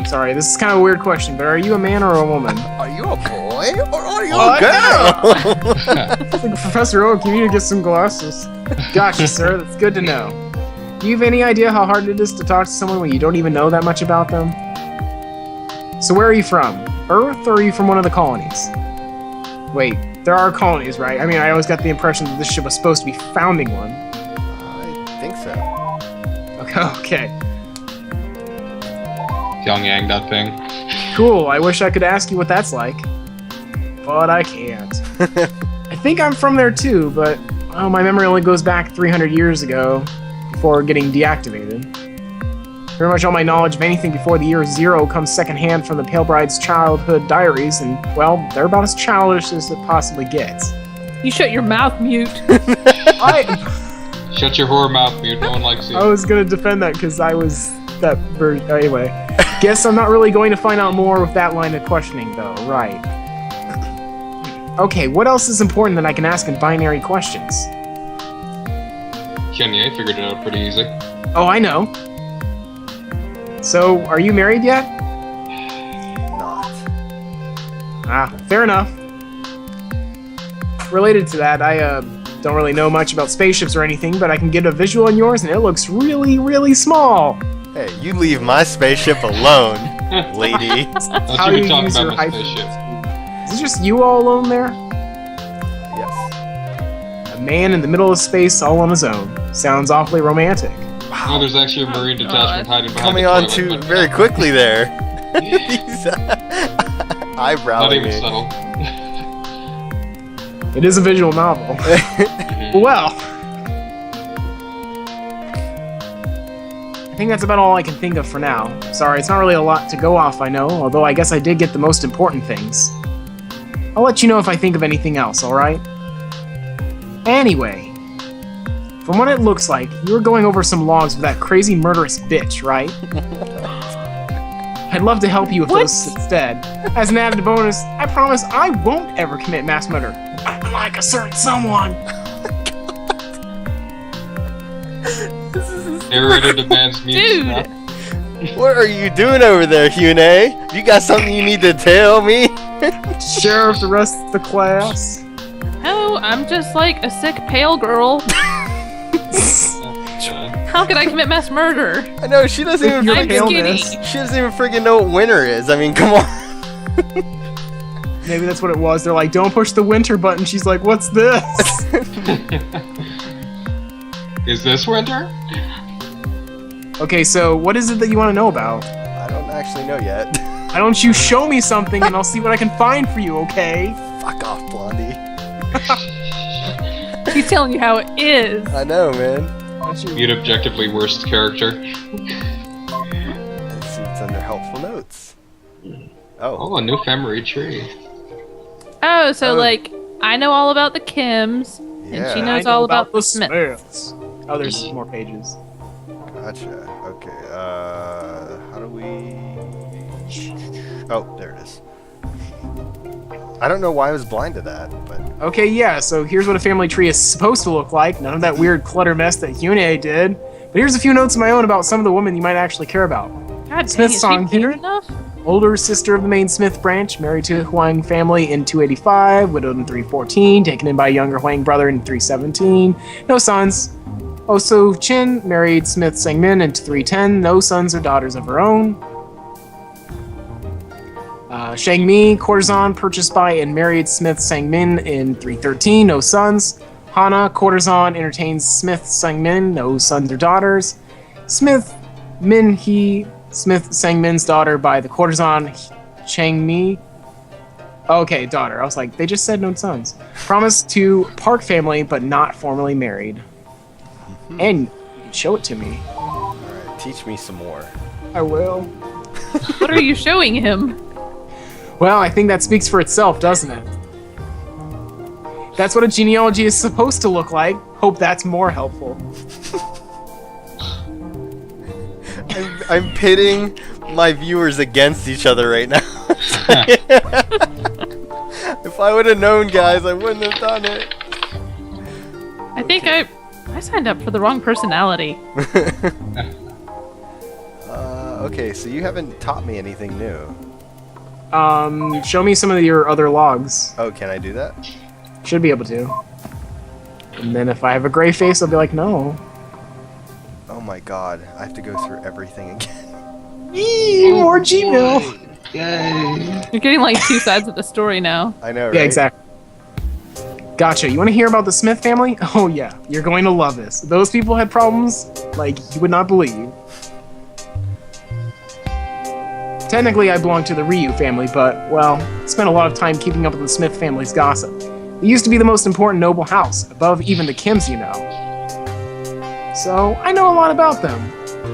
sorry, this is kind of a weird question, but are you a man or a woman? Are you a boy or are you What? a girl? It's like, Professor Oak, you need to get some glasses. Gotcha, sir. That's good to know. Do you have any idea how hard it is to talk to someone when you don't even know that much about them? So where are you from? Earth, or are you from one of the colonies? Wait, there are colonies, right? I mean, I always got the impression that this ship was supposed to be founding one. I think so. Okay. Pyongyang, that thing. Cool, I wish I could ask you what that's like. But I can't. I think I'm from there too, but my memory only goes back 300 years ago, before getting deactivated. Pretty much all my knowledge of anything before the year 0 comes secondhand from the Pale Bride's childhood diaries, and, well, they're about as childish as it possibly gets. You shut your mouth, Mute. Shut your whore mouth, Mute. No one likes you. I was gonna defend that because I was that version. Anyway, guess I'm not really going to find out more with that line of questioning, though, right? Okay, what else is important that I can ask in binary questions? Hyun-ae figured it out pretty easy. Oh, I know. So, are you married yet? Not. Ah, fair enough. Related to that, I don't really know much about spaceships or anything, but I can get a visual on yours and it looks really, really small. Hey, you leave my spaceship alone, lady. Let's How even you talk use about your my hyphen. spaceship. Is it just you all alone there? Yes. A man in the middle of space all on his own. Sounds awfully romantic. Oh, there's actually a marine detachment hiding behind Coming the on toilet, to but very quickly there. He's eyebrowing Not even me. subtle. It is a visual novel. Well, I think that's about all I can think of for now. Sorry, it's not really a lot to go off, I know, although I guess I did get the most important things. I'll let you know if I think of anything else, alright? Anyway, from what it looks like, you were going over some logs with that crazy murderous bitch, right? I'd love to help you with What? those instead. As an added bonus, I promise I won't ever commit mass murder. Like a certain someone. Narrator demands music. Dude. Huh? What are you doing over there, Hyun-ae? You got something you need to tell me? Share of the rest of the class. Oh, I'm just like a sick pale girl. How could I commit mass murder? I know, she doesn't even Your I'm freaking, skinny. paleness. she doesn't even freaking know what winter is. I mean, come on. Maybe that's what it was. They're like, don't push the winter button. She's like, what's this? Is this winter? Okay, so what is it that you want to know about? I don't actually know yet. Why don't you show me something and I'll see what I can find for you, okay? Fuck off, Blondie. She's telling you how it is. I know, man. Why don't you- Mute objectively worst character. Let's see what's under helpful notes. Oh. Oh, a new memory tree. Oh, so Oh. like I know all about the Kims, Yeah. and she I knows know all about the Smiths. Smiths. Oh, there's more pages. Gotcha. Okay. How do we? Oh, there it is. I don't know why I was blind to that, but Okay, yeah, so here's what a family tree is supposed to look like. None of that weird clutter mess that Hyun-ae did. But here's a few notes of my own about some of the women you might actually care about. God Smith dang it, song she cute here. enough? Older sister of the main Smith branch, married to a Huang family in 285, widowed in 314, taken in by a younger Huang brother in 317. No sons. Oso Chin married Smith Sangmin in 310, no sons or daughters of her own. Shang Mi, courtesan, purchased by and married Smith Sangmin in 313, no sons. Hana, courtesan, entertains Smith Sangmin, no sons or daughters. Smith Min Hee, Smith Sangmin's daughter by the courtesan Chang Mi. Okay, daughter. I was like, they just said no sons. Promised to Park family, but not formally married. And you can show it to me. alright. Teach me some more. I will. What are you showing him? Well, I think that speaks for itself, doesn't it? That's what a genealogy is supposed to look like. Hope that's more helpful. I'm pitting my viewers against each other right now. If I would have known, guys, I wouldn't have done it. I think I signed up for the wrong personality. Okay, so you haven't taught me anything new. Show me some of your other logs. Oh, can I do that? Should be able to. And then if I have a gray face, I'll be like, no. Oh my god, I have to go through everything again. Eee, more Gmail. Yay! You're getting like two sides of the story now. I know, right? Yeah, exactly. Gotcha. You want to hear about the Smith family? Oh yeah, you're going to love this. Those people had problems like you would not believe. Technically, I belong to the Ryu family, but, well, spent a lot of time keeping up with the Smith family's gossip. They used to be the most important noble house, above even the Kims, you know. So, I know a lot about them.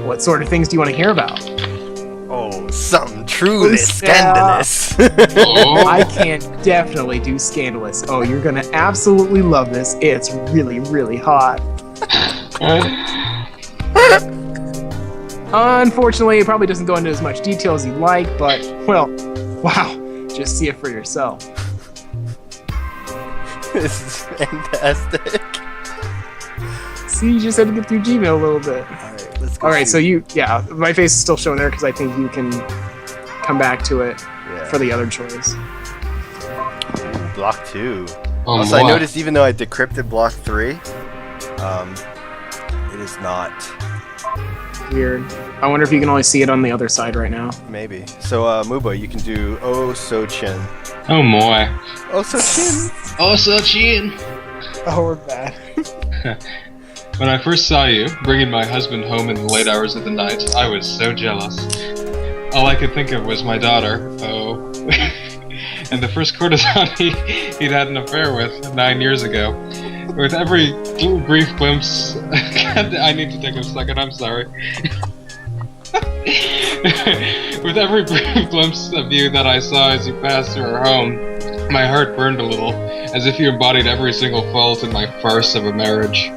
What sort of things do you want to hear about? Oh, something truly Yeah. scandalous. Oh. I can definitely do scandalous. Oh, you're gonna absolutely love this. It's really, really hot. Unfortunately, it probably doesn't go into as much detail as you'd like, but, well, wow, just see it for yourself. This is fantastic. See, you just had to get through Gmail a little bit. Alright, let's go. Alright, so see. my face is still showing there because I think you can come back to it Yeah. for the other choice. Ooh, block 2. Oh, Also, I my. noticed even though I decrypted block 3, it is not. Weird. I wonder if you can only see it on the other side right now. Maybe. So, Moobah, you can do Oh So Chin. Oh, my. Oh So Chin! Oh, so chin. Oh, we're bad. When I first saw you, bringing my husband home in the late hours of the night, I was so jealous. All I could think of was my daughter, oh, and the first courtesan he'd had an affair with 9 years ago. With every brief glimpse, I need to take a second, I'm sorry. With every brief glimpse of you that I saw as you passed through our home, my heart burned a little, as if you embodied every single fault in my farce of a marriage.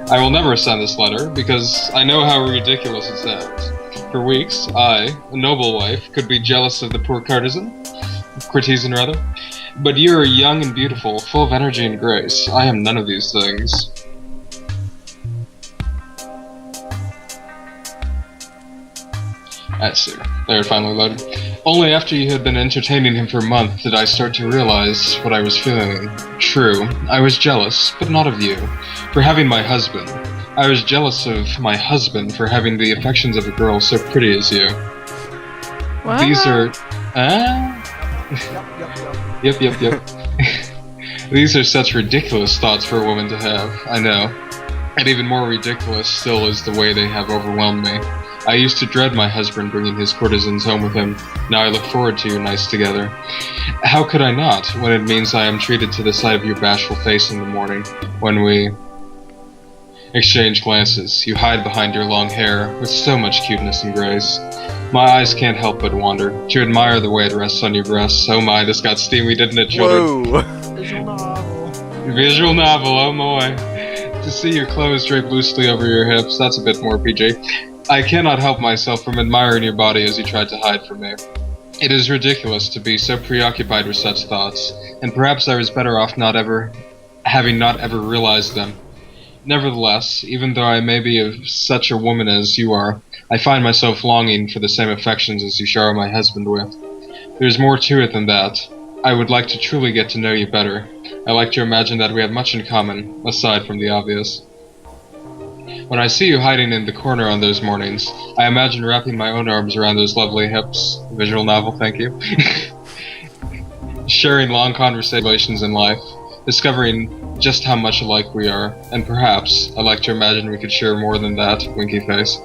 I will never send this letter, because I know how ridiculous it sounds. For weeks, I, a noble wife, could be jealous of the poor courtesan, but you are young and beautiful, full of energy and grace. I am none of these things. That's it. There, it finally loaded. Only after you had been entertaining him for a month did I start to realize what I was feeling. True, I was jealous, but not of you, for having my husband. I was jealous of my husband for having the affections of a girl so pretty as you. What? These are... Yep. These are such ridiculous thoughts for a woman to have, I know. And even more ridiculous still is the way they have overwhelmed me. I used to dread my husband bringing his courtesans home with him. Now I look forward to your nights together. How could I not, when it means I am treated to the sight of your bashful face in the morning, when we exchange glances. You hide behind your long hair, with so much cuteness and grace. My eyes can't help but wander, to admire the way it rests on your breasts. Oh my, this got steamy, didn't it, children? Whoa! Visual novel. Visual novel, oh my. To see your clothes draped loosely over your hips, that's a bit more PG. I cannot help myself from admiring your body as you tried to hide from me. It is ridiculous to be so preoccupied with such thoughts, and perhaps I was better off having not ever realized them. Nevertheless, even though I may be of such a woman as you are, I find myself longing for the same affections as you shower my husband with. There's more to it than that. I would like to truly get to know you better. I like to imagine that we have much in common, aside from the obvious. When I see you hiding in the corner on those mornings, I imagine wrapping my own arms around those lovely hips. Visual novel, thank you. Sharing long conversations in life, discovering just how much alike we are, and perhaps, I like to imagine we could share more than that, winky face.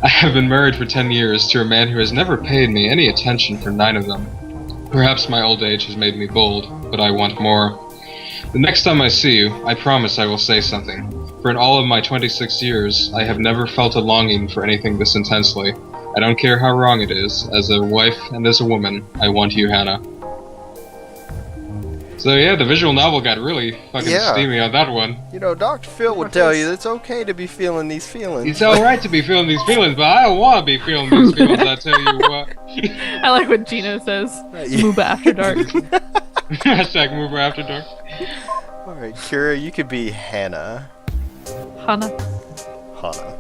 I have been married for 10 years to a man who has never paid me any attention for 9 of them. Perhaps my old age has made me bold, but I want more. The next time I see you, I promise I will say something. For in all of my 26 years, I have never felt a longing for anything this intensely. I don't care how wrong it is. As a wife and as a woman, I want you, Hannah. So yeah, the visual novel got really fucking steamy on that one. You know, Dr. Phil would tell you it's okay to be feeling these feelings. It's alright to be feeling these feelings, but I don't want to be feeling these feelings, I tell you what. I like what Gino says. Moobah after dark. Hashtag Moobah after dark. Alright, Kira, you could be Hannah. Hana. Hana.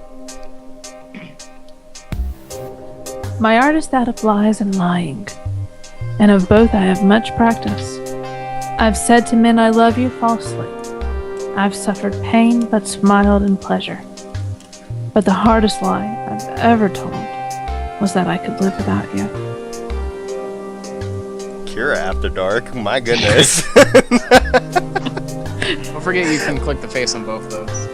My art is that of lies and lying, and of both I have much practice. I've said to men I love you falsely. I've suffered pain but smiled in pleasure. But the hardest lie I've ever told was that I could live without you. Kira after dark, my goodness. Don't forget you can click the face on both those.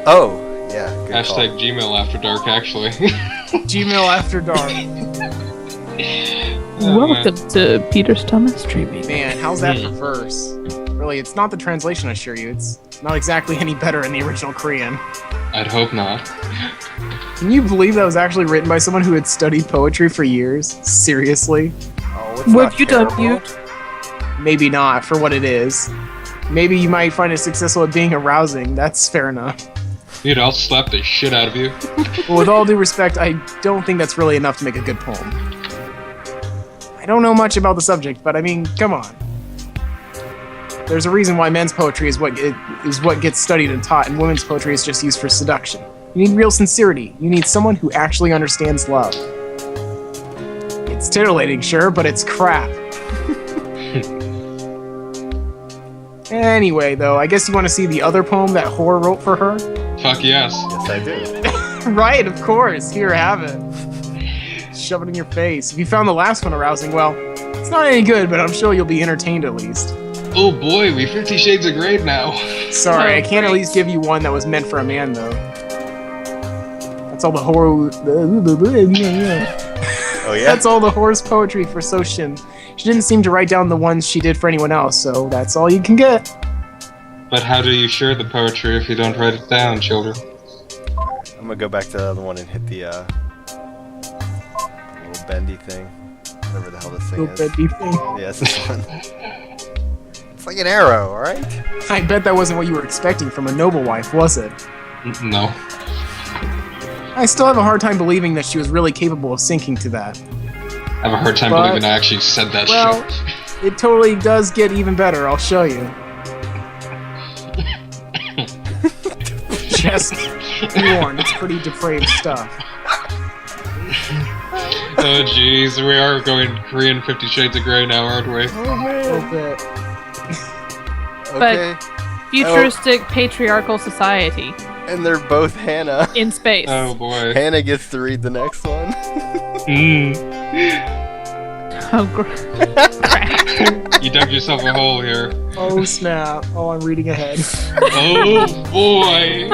Oh, yeah, good Hashtag call. Gmail after dark, actually. Gmail after dark. Welcome to Peter's Thomas Streaming. Man, how's that for verse? Really, it's not the translation, I assure you. It's not exactly any better in the original Korean. I'd hope not. Can you believe that was actually written by someone who had studied poetry for years? Seriously? Oh, it's What not have you done, terrible. Mute? Maybe not, for what it is. Maybe you might find it successful at being arousing. That's fair enough. Dude, I'll slap the shit out of you. But with all due respect, I don't think that's really enough to make a good poem. I don't know much about the subject, but I mean, come on. There's a reason why men's poetry is what gets studied and taught, and women's poetry is just used for seduction. You need real sincerity. You need someone who actually understands love. It's titillating, sure, but it's crap. Anyway, though, I guess you want to see the other poem that Whore wrote for her? Fuck yes. Yes, I do. Right, of course. Here, have it. Shove it in your face. If you found the last one arousing, well, it's not any good, but I'm sure you'll be entertained at least. Oh boy, we 50 Shades of Grey now. Sorry, Oh, I can't at great. least give you one that was meant for a man, though. That's all the horror. Oh, yeah? That's all the horse poetry for Soshin. She didn't seem to write down the ones she did for anyone else, so that's all you can get. But how do you share the poetry if you don't write it down, children? I'm gonna go back to the other one and hit the little bendy thing. Whatever the hell this thing Little is. bendy thing. Yes, this one. It's like an arrow, alright? I bet that wasn't what you were expecting from a noble wife, was it? No. I still have a hard time believing that she was really capable of sinking to that. I have a hard time But- believing I actually said that Well, shit. it totally does get even better, I'll show you. Just be warned, it's pretty depraved stuff. Oh jeez, we are going Korean 50 Shades of Grey now, aren't we? A little bit. Okay. Futuristic patriarchal society And they're both Hannah. in space. Oh boy. Hannah gets to read the next one. Mm. Oh, crap. You dug yourself a hole here. Oh snap. Oh, I'm reading ahead. Oh boy.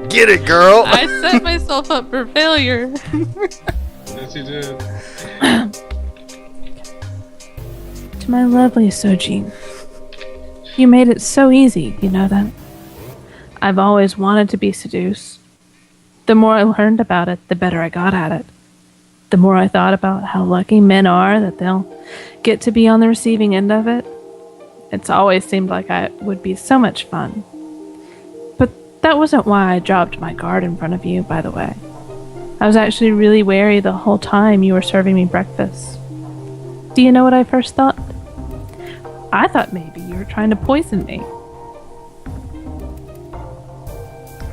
Get it, girl! I set myself up for failure. Yes, you did. To my lovely Sojin, you made it so easy, you know that? I've always wanted to be seduced. The more I learned about it, the better I got at it. The more I thought about how lucky men are that they'll get to be on the receiving end of it, it's always seemed like it would be so much fun. But that wasn't why I dropped my guard in front of you, by the way. I was actually really wary the whole time you were serving me breakfast. Do you know what I first thought? I thought maybe you were trying to poison me.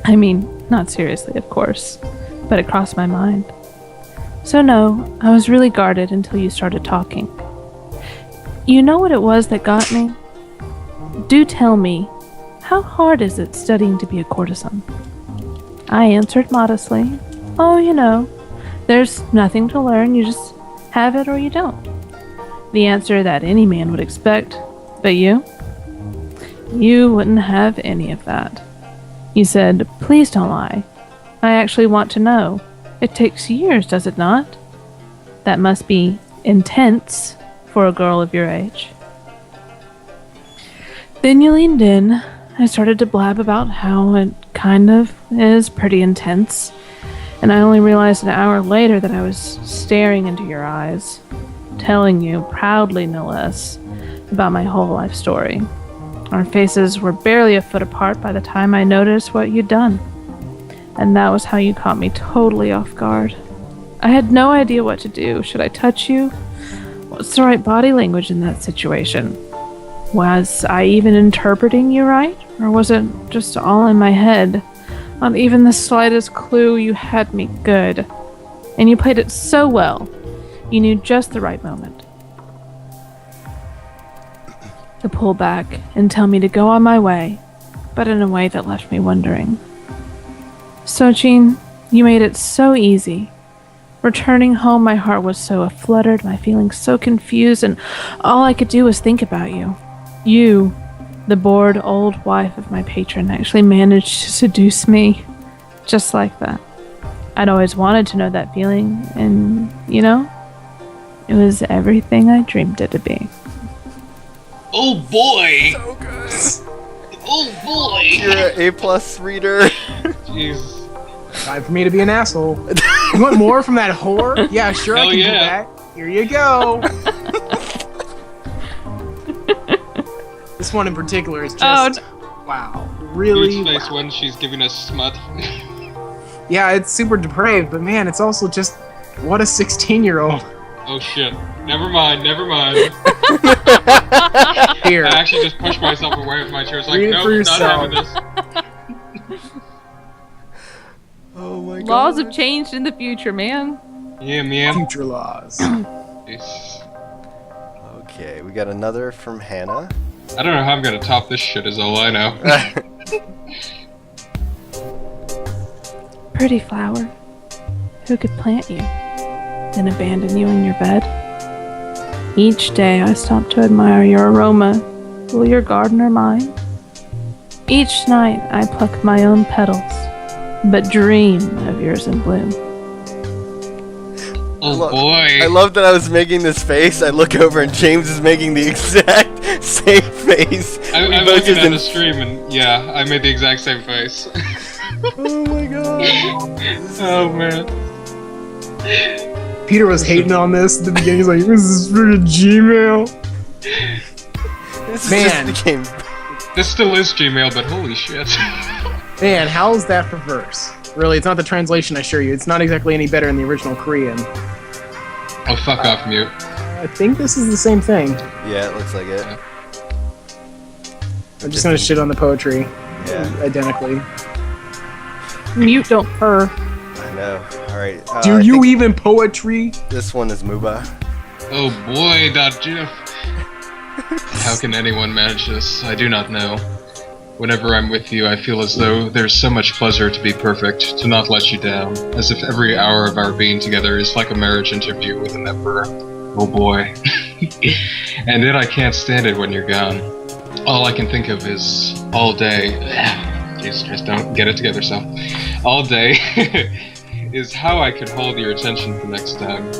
I mean, not seriously, of course, but it crossed my mind. So no, I was really guarded until you started talking. You know what it was that got me? Do tell me, how hard is it studying to be a courtesan? I answered modestly, oh, you know, there's nothing to learn, you just have it or you don't. The answer that any man would expect, but you? You wouldn't have any of that. You said, please don't lie. I actually want to know. It takes years, does it not? That must be intense for a girl of your age. Then you leaned in. I started to blab about how it kind of is pretty intense. And I only realized an hour later that I was staring into your eyes, telling you, proudly no less, about my whole life story. Our faces were barely a foot apart by the time I noticed what you'd done. And that was how you caught me totally off guard. I had no idea what to do. Should I touch you? What's the right body language in that situation? Was I even interpreting you right? Or was it just all in my head? Not even the slightest clue. You had me good. And you played it so well. You knew just the right moment to pull back and tell me to go on my way, but in a way that left me wondering. Sochin, you made it so easy. Returning home, my heart was so afluttered, my feelings so confused, and all I could do was think about you. You, the bored old wife of my patron, actually managed to seduce me. Just like that. I'd always wanted to know that feeling, and, you know, it was everything I dreamed it to be. Oh boy! So good. Oh boy! You're an A+ reader. Jeez. Time for me to be an asshole. You want more from that whore? Yeah, sure, Hell I can yeah. do that. Here you go. This one in particular is just wow, really. Huge face Wow. when she's giving us smut. Yeah, it's super depraved, but man, it's also just what a 16-year-old. Oh shit. Never mind. Here, I actually just pushed myself away with my chair. It's like, Read it nope, for not yourself. having this. Oh my god. Laws have changed in the future, man. Yeah, man. future laws. Jeez. Okay, we got another from Hannah. I don't know how I'm gonna top this shit, is all I know. Pretty flower. Who could plant you, then abandon you in your bed? Each day I stop to admire your aroma. Will your gardener mine? Each night I pluck my own petals, but dream of yours in bloom. Oh boy. I love that I was making this face. I look over and James is making the exact same face. I'm We both looking just at in- the stream and yeah, I made the exact same face. Oh my god. Oh man. Peter was hating on this at the beginning. He's like, "This is for the Gmail." This Man. just became. This still is Gmail, but holy shit. Man, how's that for verse? Really, it's not the translation, I assure you. It's not exactly any better in the original Korean. Oh, fuck off, mute. I think this is the same thing. Yeah, it looks like it. I'm just gonna shit on the poetry Yeah, identically. Mute, don't purr. I know. Alright. Do I you think even poetry? This one is Moobah. Oh boy, .gif. How can anyone manage this? I do not know. Whenever I'm with you, I feel as though there's so much pleasure to be perfect, to not let you down, as if every hour of our being together is like a marriage interview with an emperor. Oh boy. And yet I can't stand it when you're gone. All I can think of is all day. Jesus Christ, don't get it together, so. All day is how I could hold your attention the next time.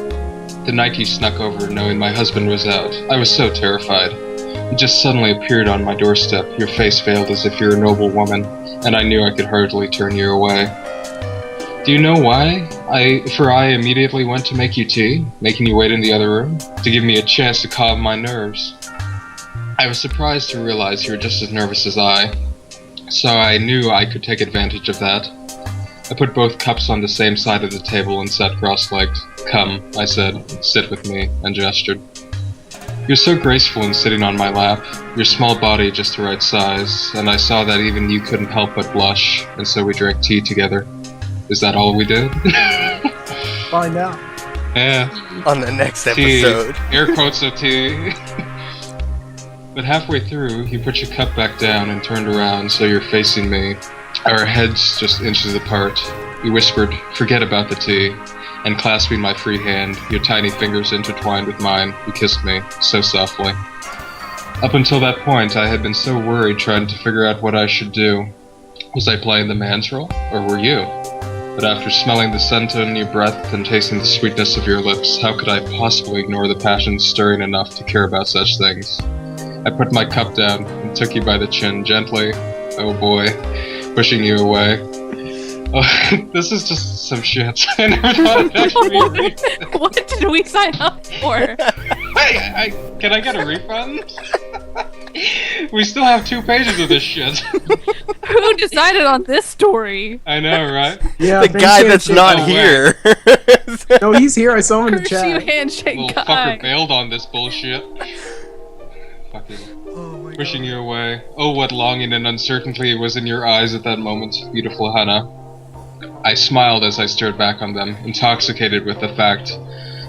The night you snuck over knowing my husband was out, I was so terrified. You just suddenly appeared on my doorstep, your face veiled as if you're a noble woman, and I knew I could hardly turn you away. Do you know why? I immediately went to make you tea, making you wait in the other room, to give me a chance to calm my nerves. I was surprised to realize you were just as nervous as I, so I knew I could take advantage of that. I put both cups on the same side of the table and sat cross-legged. Come, I said, sit with me, and gestured. You're so graceful in sitting on my lap, your small body just the right size, and I saw that even you couldn't help but blush, and so we drank tea together. Is that all we did? Find out. Yeah, On the next tea. episode. Air quotes of tea. But halfway through, you put your cup back down and turned around so you're facing me, our heads just inches apart. You whispered, forget about the tea. And clasping my free hand, your tiny fingers intertwined with mine, you kissed me, so softly. Up until that point, I had been so worried trying to figure out what I should do. Was I playing the man's role, or were you? But after smelling the scent on your breath and tasting the sweetness of your lips, how could I possibly ignore the passion stirring enough to care about such things? I put my cup down and took you by the chin gently, oh boy, pushing you away. Oh, this is just some shit. I never thought it'd actually be read. What did we sign up for? Hey, can I get a refund? We still have 2 pages of this shit. Who decided on this story? I know, right? Yeah, The guy that's not No here. No, he's here. I saw him in the Curse you, chat. handshake Little guy. fucker bailed on this bullshit. Fucking pushing you away. Oh, what longing and uncertainty was in your eyes at that moment, beautiful Hannah. I smiled as I stared back on them, intoxicated with the fact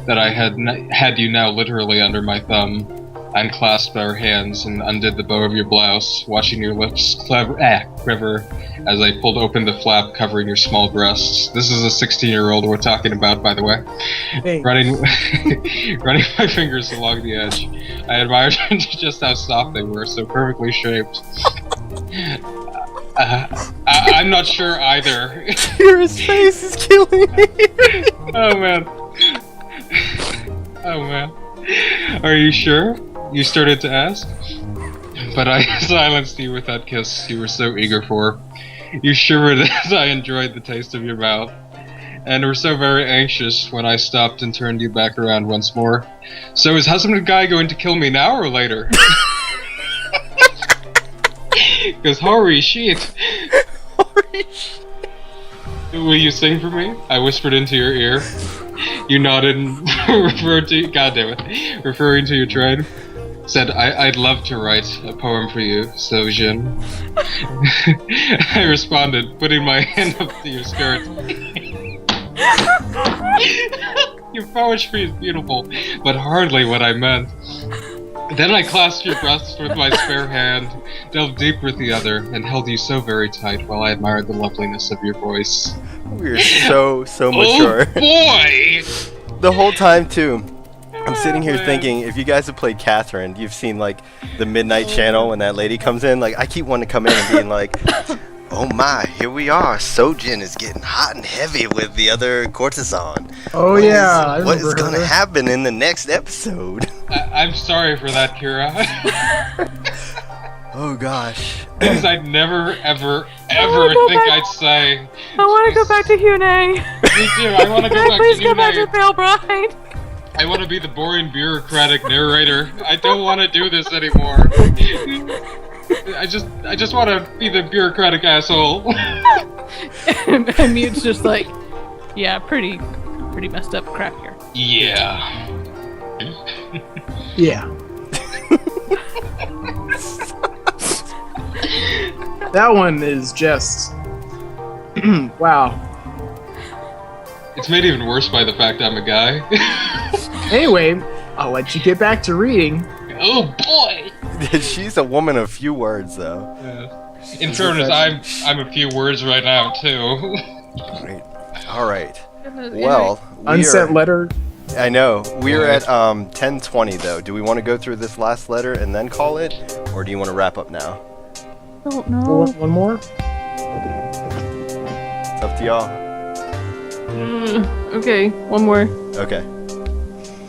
that I had you now literally under my thumb. I unclasped our hands and undid the bow of your blouse, watching your lips quiver as I pulled open the flap covering your small breasts. This is a 16-year-old we're talking about, by the way. Hey. Running my fingers along the edge. I admired just how soft they were, so perfectly shaped. I'm not sure either. Kira's face is killing me. Oh man. Oh man. Are you sure? You started to ask? But I silenced you with that kiss you were so eager for. You shivered as I enjoyed the taste of your mouth, and were so very anxious when I stopped and turned you back around once more. So is husband guy going to kill me now or later? Because holy shit. Holy shit. Will you sing for me? I whispered into your ear. You nodded and referring to your train. Said, I'd love to write a poem for you, Sojin. I responded, putting my hand up to your skirt. Your poetry is beautiful, but hardly what I meant. Then I clasped your breasts with my spare hand, delved deep with the other, and held you so very tight while I admired the loveliness of your voice. We're so mature. Oh boy! The whole time, too. I'm sitting here thinking, if you guys have played Catherine, you've seen, like, the Midnight Channel when that lady comes in. Like, I keep wanting to come in and being like, oh my, here we are. Sojin is getting hot and heavy with the other courtesan. Oh, yeah. What is going to happen in the next episode? I'm sorry for that, Kira. Oh, gosh. Things I'd never, ever go think back. I'd say. I want to go back to Hyun-ae. Me too, I want to go back Please to go back to Hyun-ae. Pale Bride. I want to be the boring bureaucratic narrator. I don't want to do this anymore. I just want to be the bureaucratic asshole. And Mute's just like, yeah, pretty messed up crap here. Yeah. Yeah. That one is just... wow. It's made even worse by the fact I'm a guy. Anyway, I'll let you get back to reading. Oh boy! She's a woman of few words, though. In fairness, I'm a few words right now too. All right. Well, Unsent letter. I know. We're at 10:20 though. Do we want to go through this last letter and then call it, or do you want to wrap up now? I don't know. One more? It's up to y'all. Okay, one more. Okay.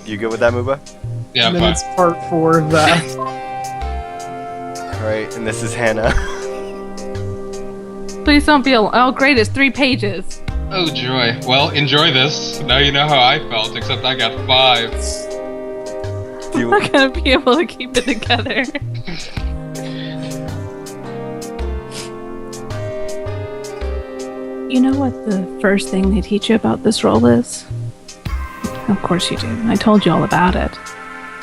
You good with that, Moobah? Yeah, And then fine. it's part 4 of that. All right, and this is Hannah. Please don't be oh great, it's 3 pages. Oh joy. Well, enjoy this. Now you know how I felt, except I got 5. Do you, I'm not gonna be able to keep it together. You know what the first thing they teach you about this role is? Of course you do. I told you all about it.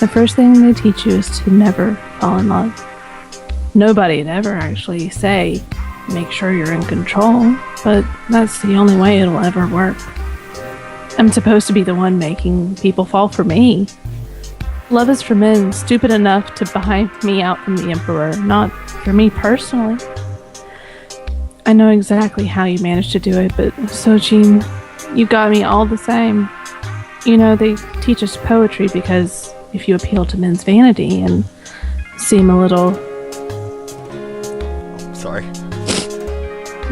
The first thing they teach you is to never fall in love. Nobody'd ever actually say, make sure you're in control, but that's the only way it'll ever work. I'm supposed to be the one making people fall for me. Love is for men stupid enough to buy me out from the Emperor, not for me personally. I know exactly how you managed to do it, but Sojin, you got me all the same. You know, they teach us poetry because if you appeal to men's vanity and seem a little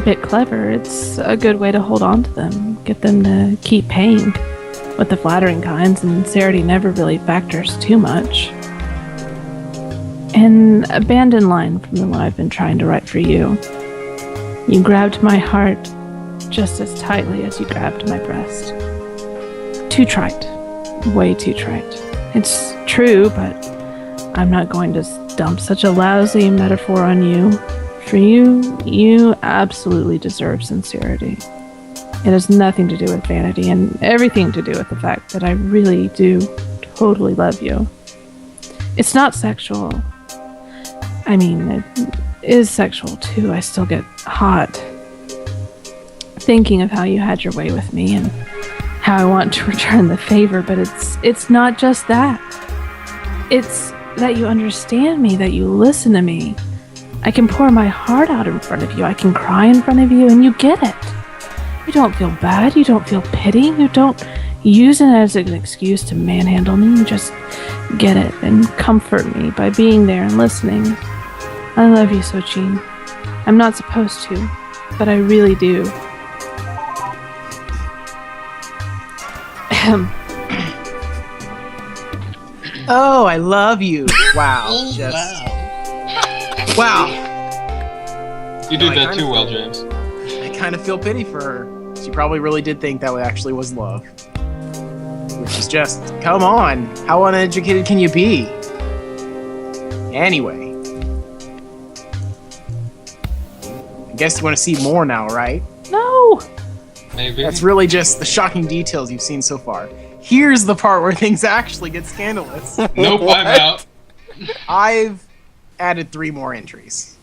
bit clever, it's a good way to hold on to them, get them to keep paying. With the flattering kind, sincerity never really factors too much. An abandoned line from the one I've been trying to write for you. You grabbed my heart just as tightly as you grabbed my breast. Too trite. Way too trite. It's true, but I'm not going to dump such a lousy metaphor on you. For you absolutely deserve sincerity. It has nothing to do with vanity and everything to do with the fact that I really do totally love you. It's not sexual. I mean, it is sexual too. I still get hot thinking of how you had your way with me and how I want to return the favor, but it's not just that. It's that you understand me, that you listen to me. I can pour my heart out in front of you. I can cry in front of you, and you get it. You don't feel bad. You don't feel pity. You don't use it as an excuse to manhandle me. You just get it and comfort me by being there and listening. I love you, Sochin. I'm not supposed to, but I really do. Oh, I love you. Wow. Wow. You did that too well, James. I kind of feel pity for her. She probably really did think that actually was love. Which is just, come on. How uneducated can you be? Anyway. I guess you want to see more now, right? No! Maybe. That's really just the shocking details you've seen so far. Here's the part where things actually get scandalous. Nope, I'm out. I've added 3 more entries.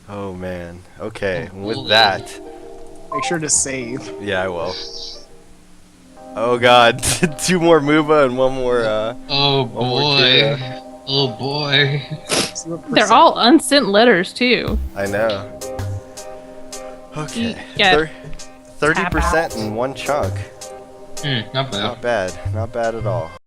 Oh man. Okay, with that, Make sure to save. yeah, I will. Oh god, 2 more Moobah and 1 more. Oh One more boy. Kira. Oh boy. See what They're percent- all unsent letters, too. I know. Okay. You get 30% tap out. in 1 chunk. Not bad. Not bad. Not bad at all.